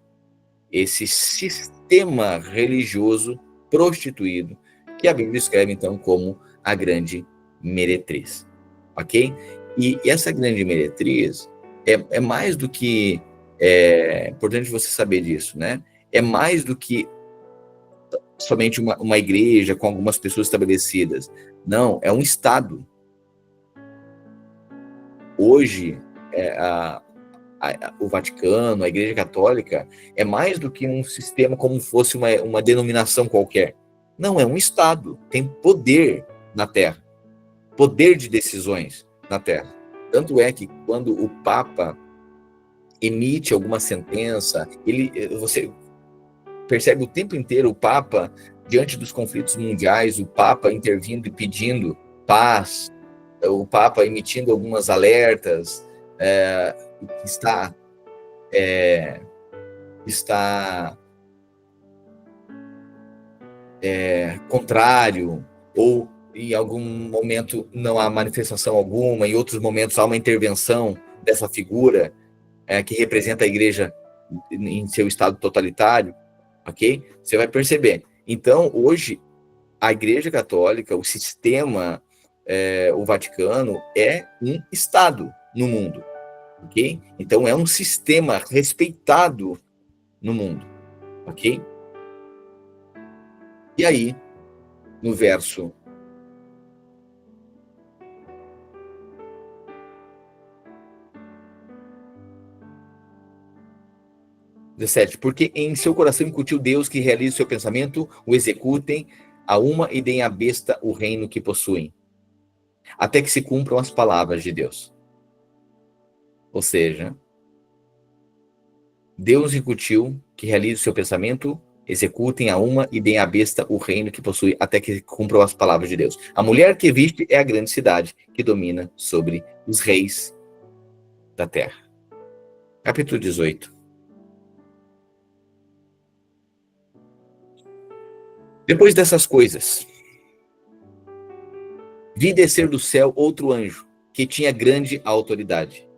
esse sistema religioso prostituído, que a Bíblia escreve, então, como a grande meretriz. Ok? E essa grande meretriz é mais do que... É importante você saber disso, né? É mais do que somente uma igreja com algumas pessoas estabelecidas. Não, é um Estado. Hoje, o Vaticano, a Igreja Católica, é mais do que um sistema como fosse uma denominação qualquer. Não, é um Estado. Tem poder na Terra. Poder de decisões na Terra. Tanto é que quando o Papa emite alguma sentença, você percebe o tempo inteiro o Papa, diante dos conflitos mundiais, o Papa intervindo e pedindo paz, o Papa emitindo algumas alertas, está contrário, ou em algum momento não há manifestação alguma, em outros momentos há uma intervenção dessa figura que representa a igreja em seu estado totalitário, ok? Você vai perceber. Então, hoje, a Igreja Católica, o sistema, o Vaticano, é um Estado no mundo, ok? Então, é um sistema respeitado no mundo, ok? E aí, no verso 17, porque em seu coração incutiu Deus que realize o seu pensamento, o executem a uma e deem à besta o reino que possuem, até que se cumpram as palavras de Deus. Ou seja, Deus incutiu que realize o seu pensamento, executem a uma e deem à besta o reino que possui, até que cumpram as palavras de Deus. A mulher que viste é a grande cidade que domina sobre os reis da terra. Capítulo 18. Depois dessas coisas, vi descer do céu outro anjo, que tinha grande autoridade,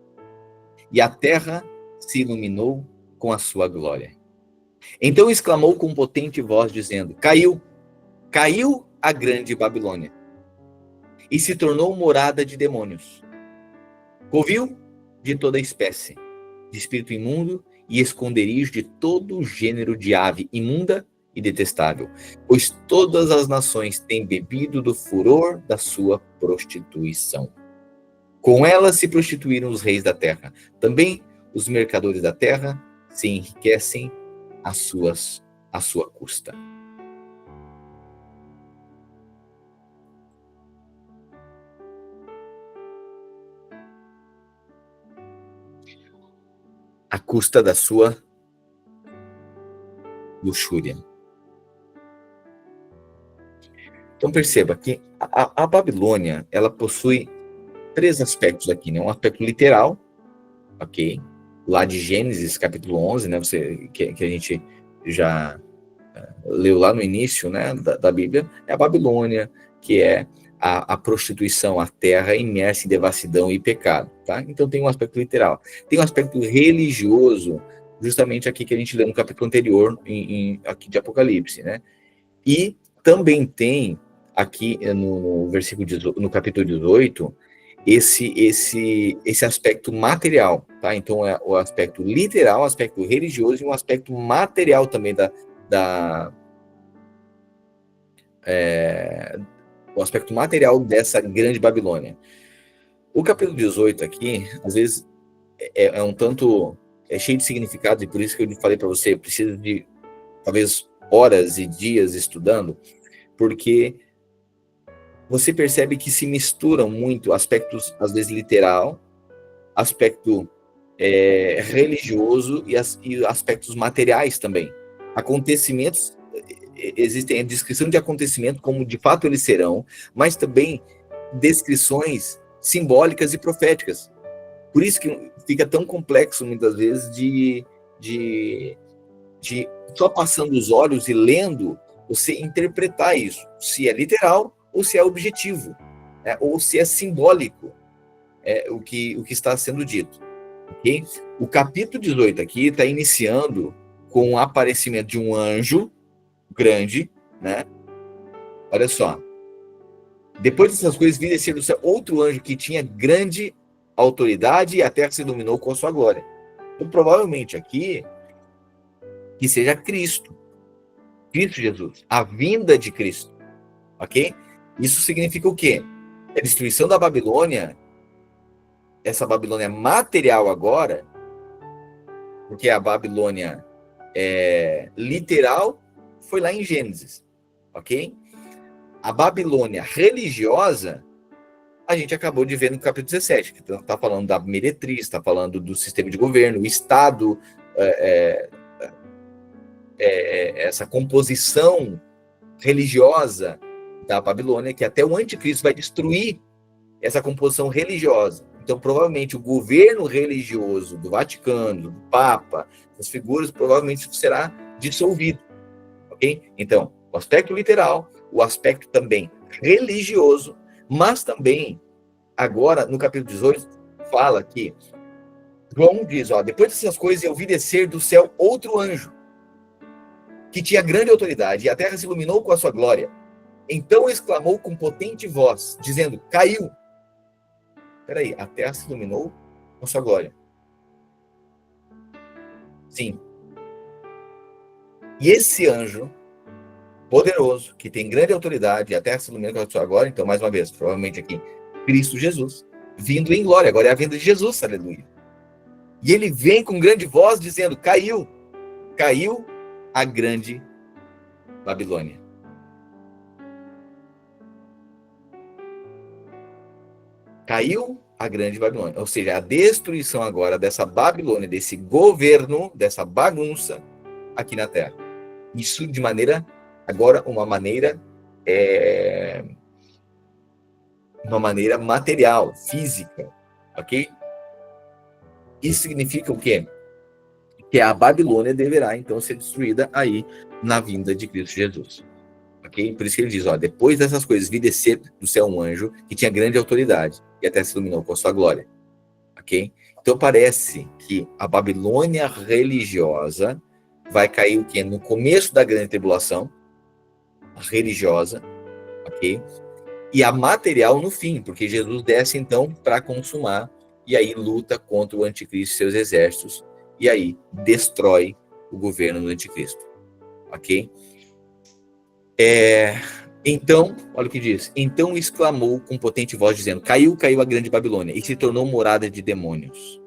e a terra se iluminou com a sua glória. Então exclamou com potente voz, dizendo: caiu a grande Babilônia, e se tornou morada de demônios, covil de toda espécie, de espírito imundo e esconderijo de todo gênero de ave imunda e detestável, pois todas as nações têm bebido do furor da sua prostituição. Com ela se prostituíram os reis da terra. Também os mercadores da terra se enriquecem à sua custa. À custa da sua luxúria. Então perceba que a Babilônia, ela possui 3 aspectos aqui, né? Um aspecto literal, ok? Lá de Gênesis, capítulo 11, né? Que a gente já leu lá no início, né? Da Bíblia, é a Babilônia, que é a prostituição, a terra imersa em devassidão e pecado, tá? Então tem um aspecto literal. Tem um aspecto religioso, justamente aqui que a gente leu no capítulo anterior, aqui de Apocalipse, né? E também tem aqui no versículo 18, no capítulo 18, esse aspecto material, tá? Então é o aspecto literal, o aspecto religioso e um aspecto material também o aspecto material dessa grande Babilônia. O capítulo 18 aqui, às vezes, é um tanto cheio de significados, e por isso que eu falei para você, precisa de talvez horas e dias estudando, porque você percebe que se misturam muito aspectos, às vezes, literal, aspecto religioso e aspectos materiais também. Acontecimentos, existem a descrição de acontecimentos como de fato eles serão, mas também descrições simbólicas e proféticas. Por isso que fica tão complexo, muitas vezes, de só passando os olhos e lendo, você interpretar isso, se é literal ou se é objetivo, né? Ou se é simbólico o que está sendo dito. Okay? O capítulo 18 aqui está iniciando com o aparecimento de um anjo grande, né? Olha só. Depois dessas coisas, vi descer do céu outro anjo que tinha grande autoridade e a terra se iluminou com a sua glória. Então, provavelmente aqui, que seja Cristo Jesus, a vinda de Cristo, ok? Isso significa o quê? A destruição da Babilônia, essa Babilônia material agora, porque a Babilônia literal foi lá em Gênesis, ok? A Babilônia religiosa, a gente acabou de ver no capítulo 17, que está falando da meretriz, está falando do sistema de governo, o Estado, essa composição religiosa da Babilônia, que até o anticristo vai destruir essa composição religiosa. Então, provavelmente, o governo religioso do Vaticano, do Papa, das figuras, provavelmente será dissolvido, ok? Então, o aspecto literal, o aspecto também religioso, mas também, agora, no capítulo 18, fala que João diz, depois dessas coisas eu vi descer do céu outro anjo, que tinha grande autoridade, e a terra se iluminou com a sua glória. Então exclamou com potente voz, dizendo, caiu. Peraí, a terra se iluminou com a sua glória. Sim. E esse anjo poderoso, que tem grande autoridade, e a terra se iluminou com a sua glória, então, mais uma vez, provavelmente aqui, Cristo Jesus, vindo em glória. Agora é a vinda de Jesus, aleluia. E ele vem com grande voz, dizendo, caiu a grande Babilônia. Caiu a grande Babilônia. Ou seja, a destruição agora dessa Babilônia, desse governo, dessa bagunça aqui na Terra. Isso de maneira, agora, uma maneira material, física, ok? Isso significa o quê? Que a Babilônia deverá, então, ser destruída aí na vinda de Cristo Jesus. Ok? Por isso que ele diz, depois dessas coisas, vi descer do céu um anjo que tinha grande autoridade e até se iluminou com a sua glória. Ok? Então parece que a Babilônia religiosa vai cair o quê? No começo da grande tribulação, religiosa, ok? E a material no fim, porque Jesus desce então para consumar e aí luta contra o anticristo e seus exércitos e aí destrói o governo do anticristo. Ok? Então, olha o que diz. Então exclamou com potente voz, dizendo: caiu, caiu a grande Babilônia, e se tornou morada de demônios.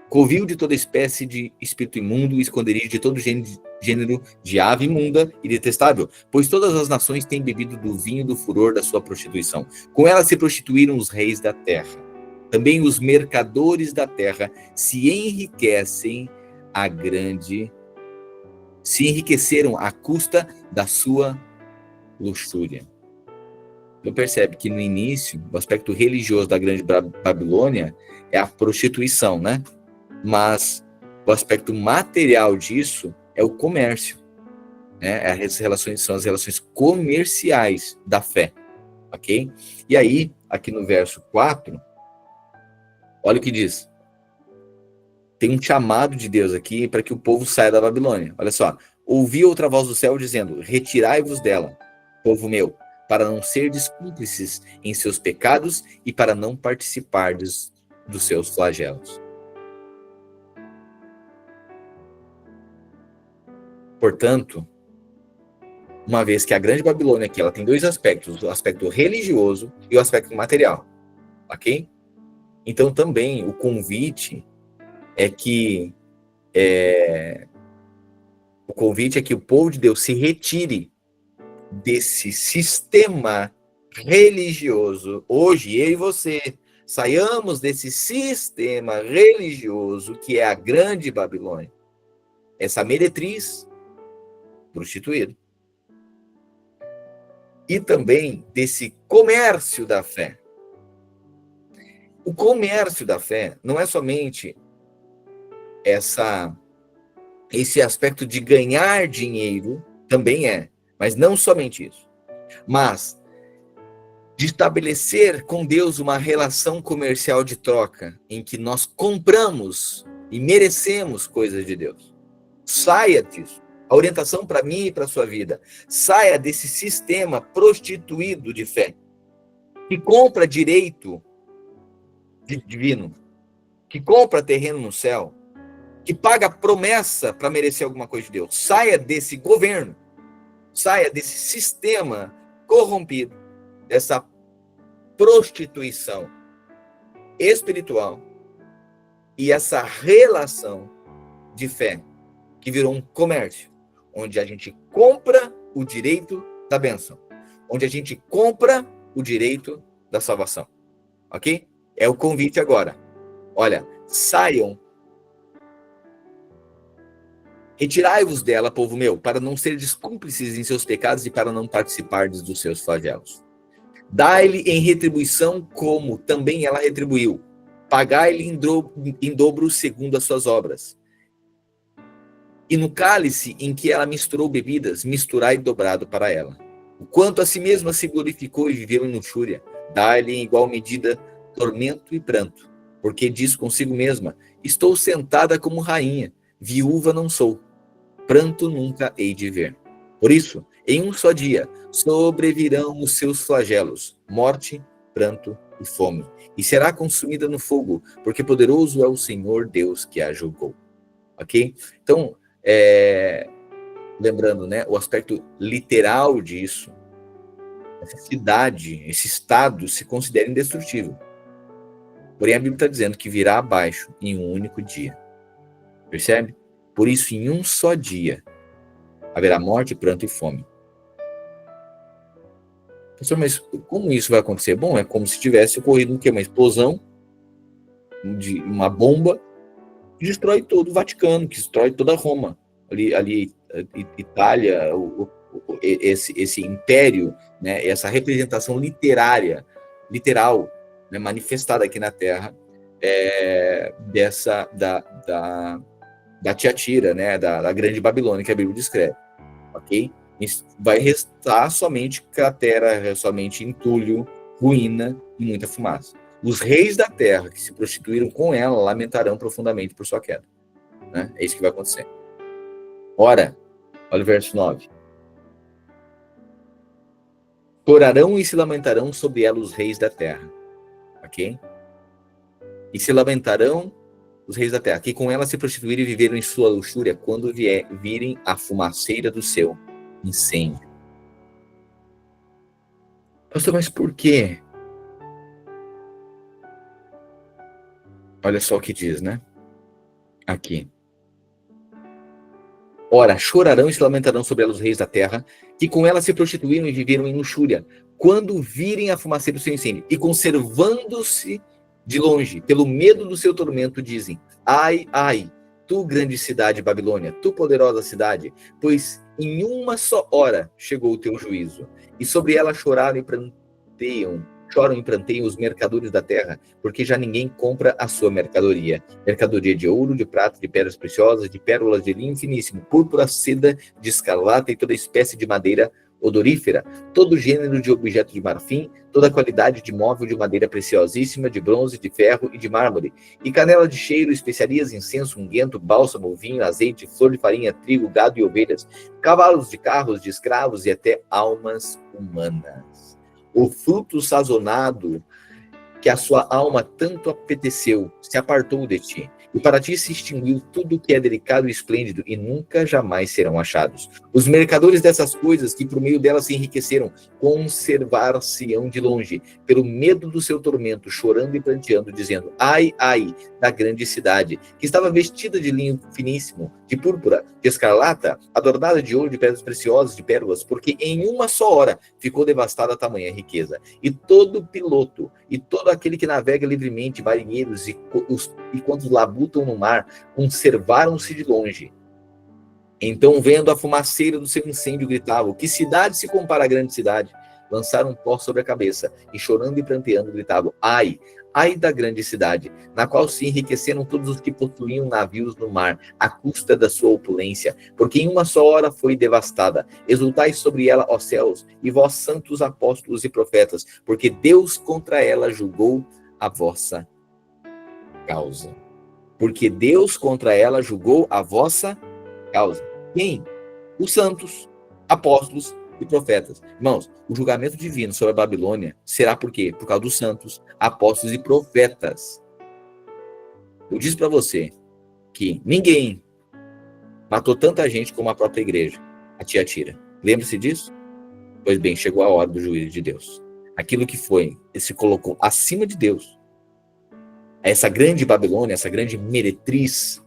Covil de toda espécie de espírito imundo, esconderijo de todo gênero de ave imunda e detestável, pois todas as nações têm bebido do vinho do furor da sua prostituição. Com ela se prostituíram os reis da terra. Também os mercadores da terra se enriqueceram à custa da sua luxúria. Então percebe que no início, o aspecto religioso da grande Babilônia é a prostituição, né? Mas o aspecto material disso é o comércio, né? São as relações comerciais da fé, ok? E aí, aqui no verso 4, olha o que diz. Tem um chamado de Deus aqui para que o povo saia da Babilônia. Olha só. Ouvi outra voz do céu dizendo: retirai-vos dela, povo meu, para não serdes cúmplices em seus pecados e para não participardes dos seus flagelos. Portanto, uma vez que a grande Babilônia aqui ela tem dois aspectos, o aspecto religioso e o aspecto material, ok? Então também o convite é que o povo de Deus se retire desse sistema religioso. Hoje, eu e você saiamos desse sistema religioso que é a grande Babilônia, essa meretriz prostituída. E também desse comércio da fé. O comércio da fé não é somente esse aspecto de ganhar dinheiro, também é, mas não somente isso. Mas de estabelecer com Deus uma relação comercial de troca, em que nós compramos e merecemos coisas de Deus. Saia disso. A orientação para mim e para a sua vida. Saia desse sistema prostituído de fé, que compra direito divino, que compra terreno no céu, que paga promessa para merecer alguma coisa de Deus. Saia desse governo, saia desse sistema corrompido, dessa prostituição espiritual e essa relação de fé que virou um comércio, onde a gente compra o direito da bênção, onde a gente compra o direito da salvação, ok? É o convite agora. Olha, saiam, retirai-vos dela, povo meu, para não serdes cúmplices em seus pecados e para não participardes dos seus flagelos. Dai-lhe em retribuição como também ela retribuiu. Pagai-lhe em dobro segundo as suas obras. E no cálice em que ela misturou bebidas, misturai dobrado para ela. O quanto a si mesma se glorificou e viveu em luxúria, dai-lhe em igual medida tormento e pranto, porque diz consigo mesma: estou sentada como rainha, viúva não sou, pranto nunca hei de ver. Por isso, em um só dia, sobrevirão os seus flagelos, morte, pranto e fome, e será consumida no fogo, porque poderoso é o Senhor Deus que a julgou. Ok? Então, lembrando, né, o aspecto literal disso, essa cidade, esse estado se considera indestrutível. Porém, a Bíblia está dizendo que virá abaixo em um único dia. Percebe? Por isso, em um só dia, haverá morte, pranto e fome. Professor, mas como isso vai acontecer? Bom, é como se tivesse ocorrido uma explosão de uma bomba que destrói todo o Vaticano, que destrói toda Roma. Ali Itália, esse império, né, essa representação literal, né, manifestada aqui na Terra, da Tiatira, né, da grande Babilônia que a Bíblia descreve, ok? Vai restar somente cratera, somente entulho, ruína e muita fumaça. Os reis da terra que se prostituíram com ela lamentarão profundamente por sua queda, né? É isso que vai acontecer. Ora, olha o verso 9. Chorarão e se lamentarão sobre ela os reis da terra, ok? E se lamentarão os reis da terra, que com ela se prostituíram e viveram em sua luxúria, quando virem a fumaceira do seu incêndio. Pastor, mas por quê? Olha só o que diz, né? Aqui. Ora, chorarão e se lamentarão sobre ela os reis da terra, que com ela se prostituíram e viveram em luxúria, quando virem a fumaceira do seu incêndio, e conservando-se de longe, pelo medo do seu tormento, dizem: ai, ai, tu grande cidade Babilônia, tu poderosa cidade, pois em uma só hora chegou o teu juízo, e sobre ela choram e pranteiam os mercadores da terra, porque já ninguém compra a sua mercadoria de ouro, de prata, de pedras preciosas, de pérolas de linho finíssimo, púrpura, seda, de escarlata e toda espécie de madeira odorífera, todo gênero de objeto de marfim, toda qualidade de móvel de madeira preciosíssima, de bronze, de ferro e de mármore, e canela de cheiro, especiarias, incenso, unguento, bálsamo, vinho, azeite, flor de farinha, trigo, gado e ovelhas, cavalos de carros, de escravos e até almas humanas. O fruto sazonado que a sua alma tanto apeteceu se apartou de ti, e para ti se extinguiu tudo que é delicado e esplêndido, e nunca jamais serão achados. Os mercadores dessas coisas, que por meio delas se enriqueceram, conservar-se-ão de longe, pelo medo do seu tormento, chorando e pranteando, dizendo: ai, ai, da grande cidade, que estava vestida de linho finíssimo, de púrpura, de escarlata, adornada de ouro, de pedras preciosas, de pérolas, porque em uma só hora ficou devastada a tamanha riqueza. E todo piloto, e todo aquele que navega livremente, marinheiros e quantos labutam no mar, conservaram-se de longe. Então, vendo a fumaceira do seu incêndio, gritavam: que cidade se compara à grande cidade? Lançaram pó sobre a cabeça, e chorando e pranteando, gritavam: ai, ai da grande cidade, na qual se enriqueceram todos os que possuíam navios no mar, à custa da sua opulência, porque em uma só hora foi devastada. Exultai sobre ela, ó céus, e vós santos apóstolos e profetas, porque Deus contra ela julgou a vossa causa. Porque Deus contra ela julgou a vossa causa. Quem? Os santos, apóstolos e profetas. Irmãos, o julgamento divino sobre a Babilônia será por quê? Por causa dos santos, apóstolos e profetas. Eu disse para você que ninguém matou tanta gente como a própria igreja, a Tiatira. Lembre-se disso? Pois bem, chegou a hora do juízo de Deus. Aquilo que foi, ele se colocou acima de Deus. Essa grande Babilônia, essa grande meretriz,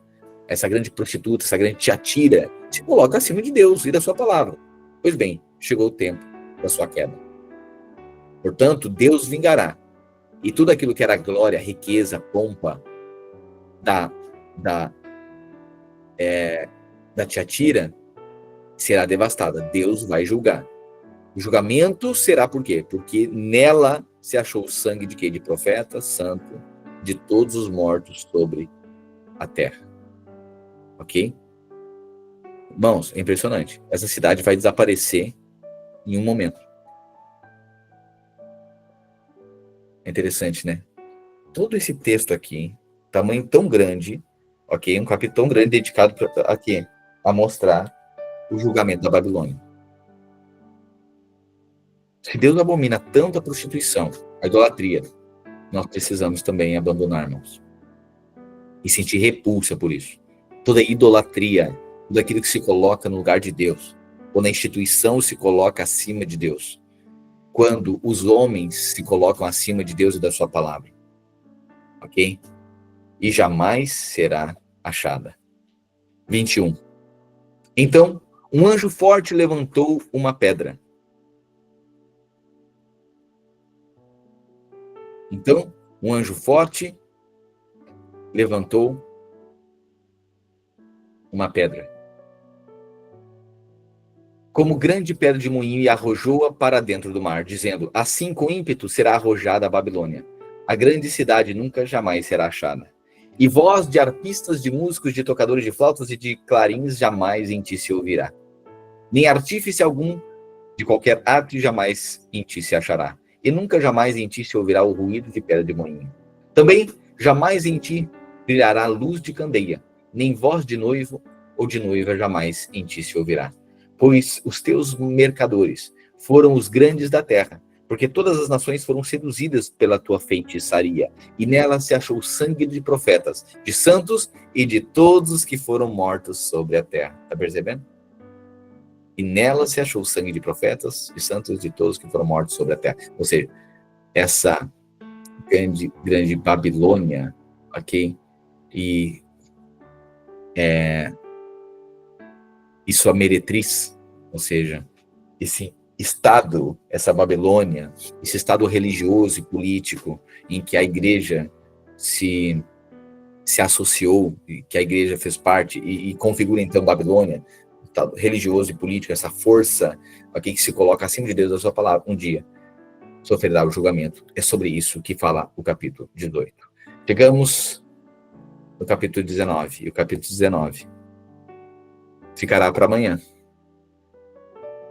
essa grande prostituta, essa grande Tiatira, se coloca acima de Deus e da sua palavra. Pois bem, chegou o tempo da sua queda. Portanto, Deus vingará. E tudo aquilo que era glória, riqueza, pompa da Tiatira será devastada. Deus vai julgar. O julgamento será por quê? Porque nela se achou o sangue de quê? De profeta, santo, de todos os mortos sobre a terra. Ok? Irmãos, é impressionante. Essa cidade vai desaparecer em um momento. É interessante, né? Todo esse texto aqui, tamanho tão grande, ok? Um capítulo tão grande dedicado aqui a mostrar o julgamento da Babilônia. Se Deus abomina tanto a prostituição, a idolatria, nós precisamos também abandonar, irmãos. E sentir repulsa por isso. Toda idolatria, tudo aquilo que se coloca no lugar de Deus, quando a instituição se coloca acima de Deus, quando os homens se colocam acima de Deus e da sua palavra. Ok? E jamais será achada. 21. Então, um anjo forte levantou uma pedra. Então, um anjo forte levantou uma pedra, como grande pedra de moinho, e arrojou-a para dentro do mar, dizendo: assim com ímpeto será arrojada a Babilônia. A grande cidade nunca jamais será achada. E voz de arpistas, de músicos, de tocadores de flautas e de clarins jamais em ti se ouvirá. Nem artífice algum de qualquer arte jamais em ti se achará. E nunca jamais em ti se ouvirá o ruído de pedra de moinho. Também jamais em ti brilhará luz de candeia, nem voz de noivo ou de noiva jamais em ti se ouvirá. Pois os teus mercadores foram os grandes da terra, porque todas as nações foram seduzidas pela tua feitiçaria, e nela se achou sangue de profetas, de santos e de todos os que foram mortos sobre a terra. Está percebendo? E nela se achou sangue de profetas, de santos e de todos que foram mortos sobre a terra. Ou seja, essa grande Babilônia, ok? E sua meretriz, ou seja, esse estado, essa Babilônia, esse estado religioso e político em que a igreja se associou, que a igreja fez parte e configura então Babilônia, estado religioso e político, essa força aqui que se coloca acima de Deus da sua palavra, um dia sofrerá o julgamento. É sobre isso que fala o capítulo 18. Chegamos no capítulo 19, e o capítulo 19 ficará para amanhã.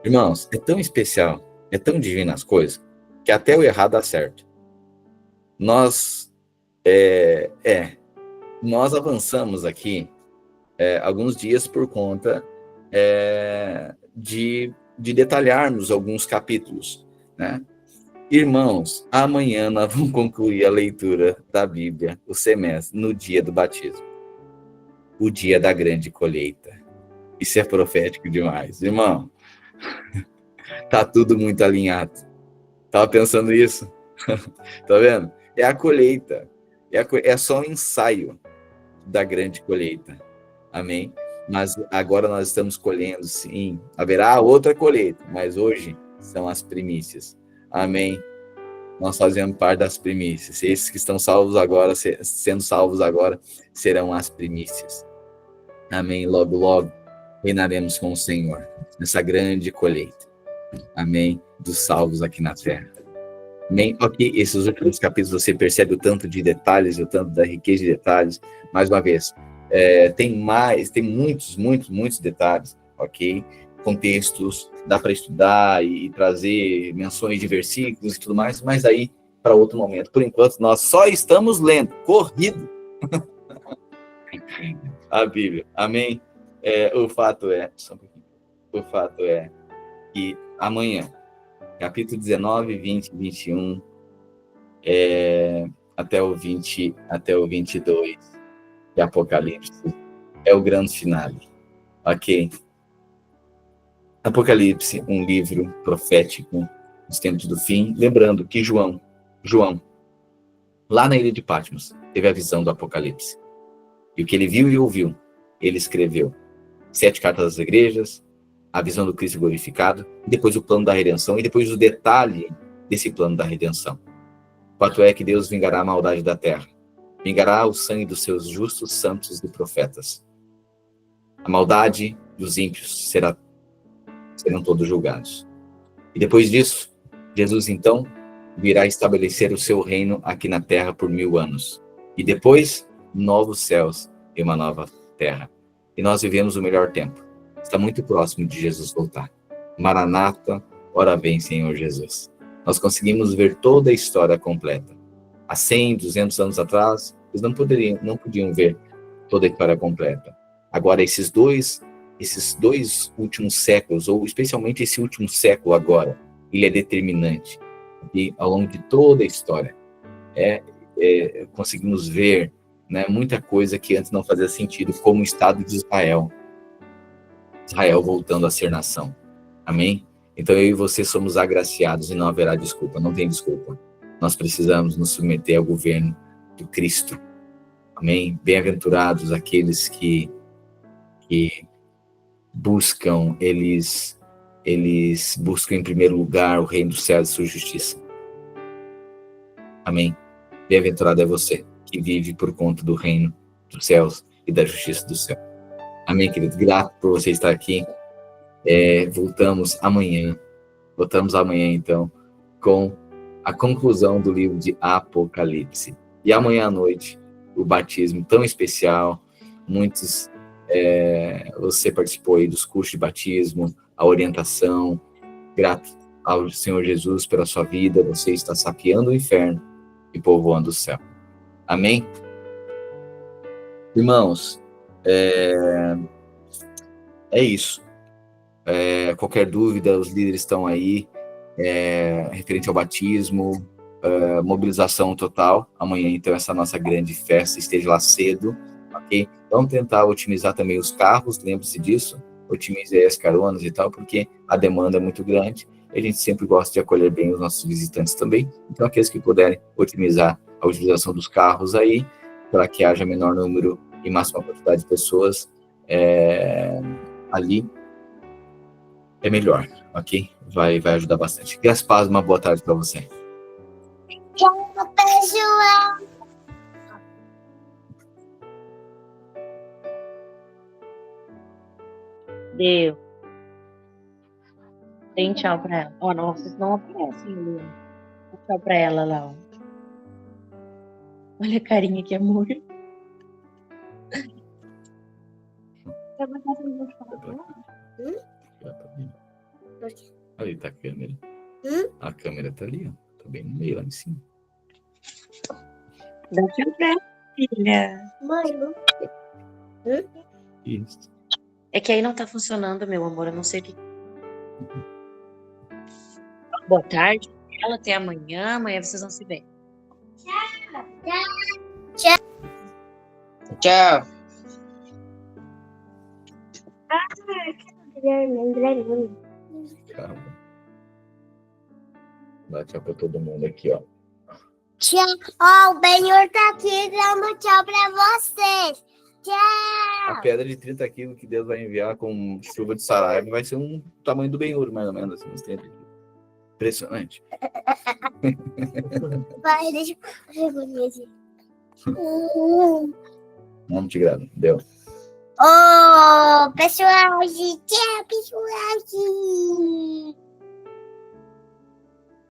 Irmãos, é tão especial, é tão divino as coisas, que até o errado dá certo. Nós avançamos aqui alguns dias por conta de detalharmos alguns capítulos, né? Irmãos, amanhã nós vamos concluir a leitura da Bíblia, o semestre, no dia do batismo, o dia da grande colheita. Isso é profético demais, irmão. Tá tudo muito alinhado. Tava pensando isso? Tá vendo? É a colheita. É só um ensaio da grande colheita. Amém? Mas agora nós estamos colhendo, sim. Haverá outra colheita, mas hoje são as primícias. Amém? Nós fazemos parte das primícias. Esses que estão salvos agora, sendo salvos agora, serão as primícias. Amém? Logo, logo, reinaremos com o Senhor nessa grande colheita. Amém? Dos salvos aqui na terra. Amém? Ok, esses últimos capítulos você percebe o tanto de detalhes, o tanto da riqueza de detalhes. Mais uma vez, tem muitos detalhes, ok? Contextos, dá para estudar e trazer menções de versículos e tudo mais, mas aí para outro momento. Por enquanto, nós só estamos lendo, corrido, a Bíblia. Amém? O fato é que amanhã, capítulo 19, 20, 21, até o 22 de Apocalipse, é o grande finale, ok? Apocalipse, um livro profético dos tempos do fim, lembrando que João, lá na ilha de Patmos, teve a visão do Apocalipse, e o que ele viu e ouviu, ele escreveu 7 cartas às igrejas, a visão do Cristo glorificado, e depois o plano da redenção, e depois o detalhe desse plano da redenção. O fato é que Deus vingará a maldade da terra, vingará o sangue dos seus justos, santos e profetas. A maldade dos ímpios serão todos julgados. E depois disso, Jesus então virá estabelecer o seu reino aqui na terra por 1000 anos. E depois, novos céus e uma nova terra. E nós vivemos o melhor tempo. Está muito próximo de Jesus voltar. Maranata, ora vem, Senhor Jesus. Nós conseguimos ver toda a história completa. Há 100, 200 anos atrás, eles não podiam ver toda a história completa. Agora, esses dois últimos séculos, ou especialmente esse último século agora, ele é determinante. E ao longo de toda a história, conseguimos ver, né, muita coisa que antes não fazia sentido, como o Estado de Israel. Israel voltando a ser nação. Amém? Então eu e você somos agraciados e não haverá desculpa, não tem desculpa. Nós precisamos nos submeter ao governo do Cristo. Amém? Bem-aventurados aqueles que buscam, eles buscam em primeiro lugar o reino dos céus e sua justiça. Amém? Bem-aventurado é você que vive por conta do reino dos céus e da justiça do céu. Amém, querido? Grato por você estar aqui. Voltamos amanhã, então, com a conclusão do livro de Apocalipse. E amanhã à noite, o batismo tão especial. Muitos, você participou aí dos cursos de batismo, a orientação. Grato ao Senhor Jesus pela sua vida. Você está saqueando o inferno e povoando o céu. Amém? Irmãos, é isso. Qualquer dúvida, os líderes estão aí. referente ao batismo, mobilização total. Amanhã, então, essa nossa grande festa, esteja lá cedo, ok? Vamos tentar otimizar também os carros, lembre-se disso, otimize aí as caronas e tal, porque a demanda é muito grande, e a gente sempre gosta de acolher bem os nossos visitantes também, então aqueles que puderem otimizar a utilização dos carros aí, para que haja menor número e máxima quantidade de pessoas ali, é melhor, ok? Vai ajudar bastante. Graças a Deus, uma boa tarde para você. Tchau, pessoal. Deu. Tem tchau pra ela. Ó, não, vocês não aparecem, Lua. Tchau pra ela lá, ó. Olha a carinha que amor. Ali tá a câmera. A câmera tá ali, ó. Tá bem no meio, lá em cima. Dá tchau pra ela, filha. Mãe, Isso. É que aí não tá funcionando, meu amor. Eu não sei o que. Boa tarde. Ela até amanhã. Amanhã vocês vão se ver. Tchau. Tchau. Calma. Dá tchau pra todo mundo aqui, ó. Tchau. Ó, o Benhor tá aqui dando tchau pra vocês. A Tchau. pedra de 30 quilos que Deus vai enviar com chuva de Saraiva vai ser um tamanho do Ben-Hur, mais ou menos, assim, uns 30 quilos. Impressionante. Vai, deixa eu reconhecer. Vamos te grado. Deu. Ô, pessoal, tchau, pessoal.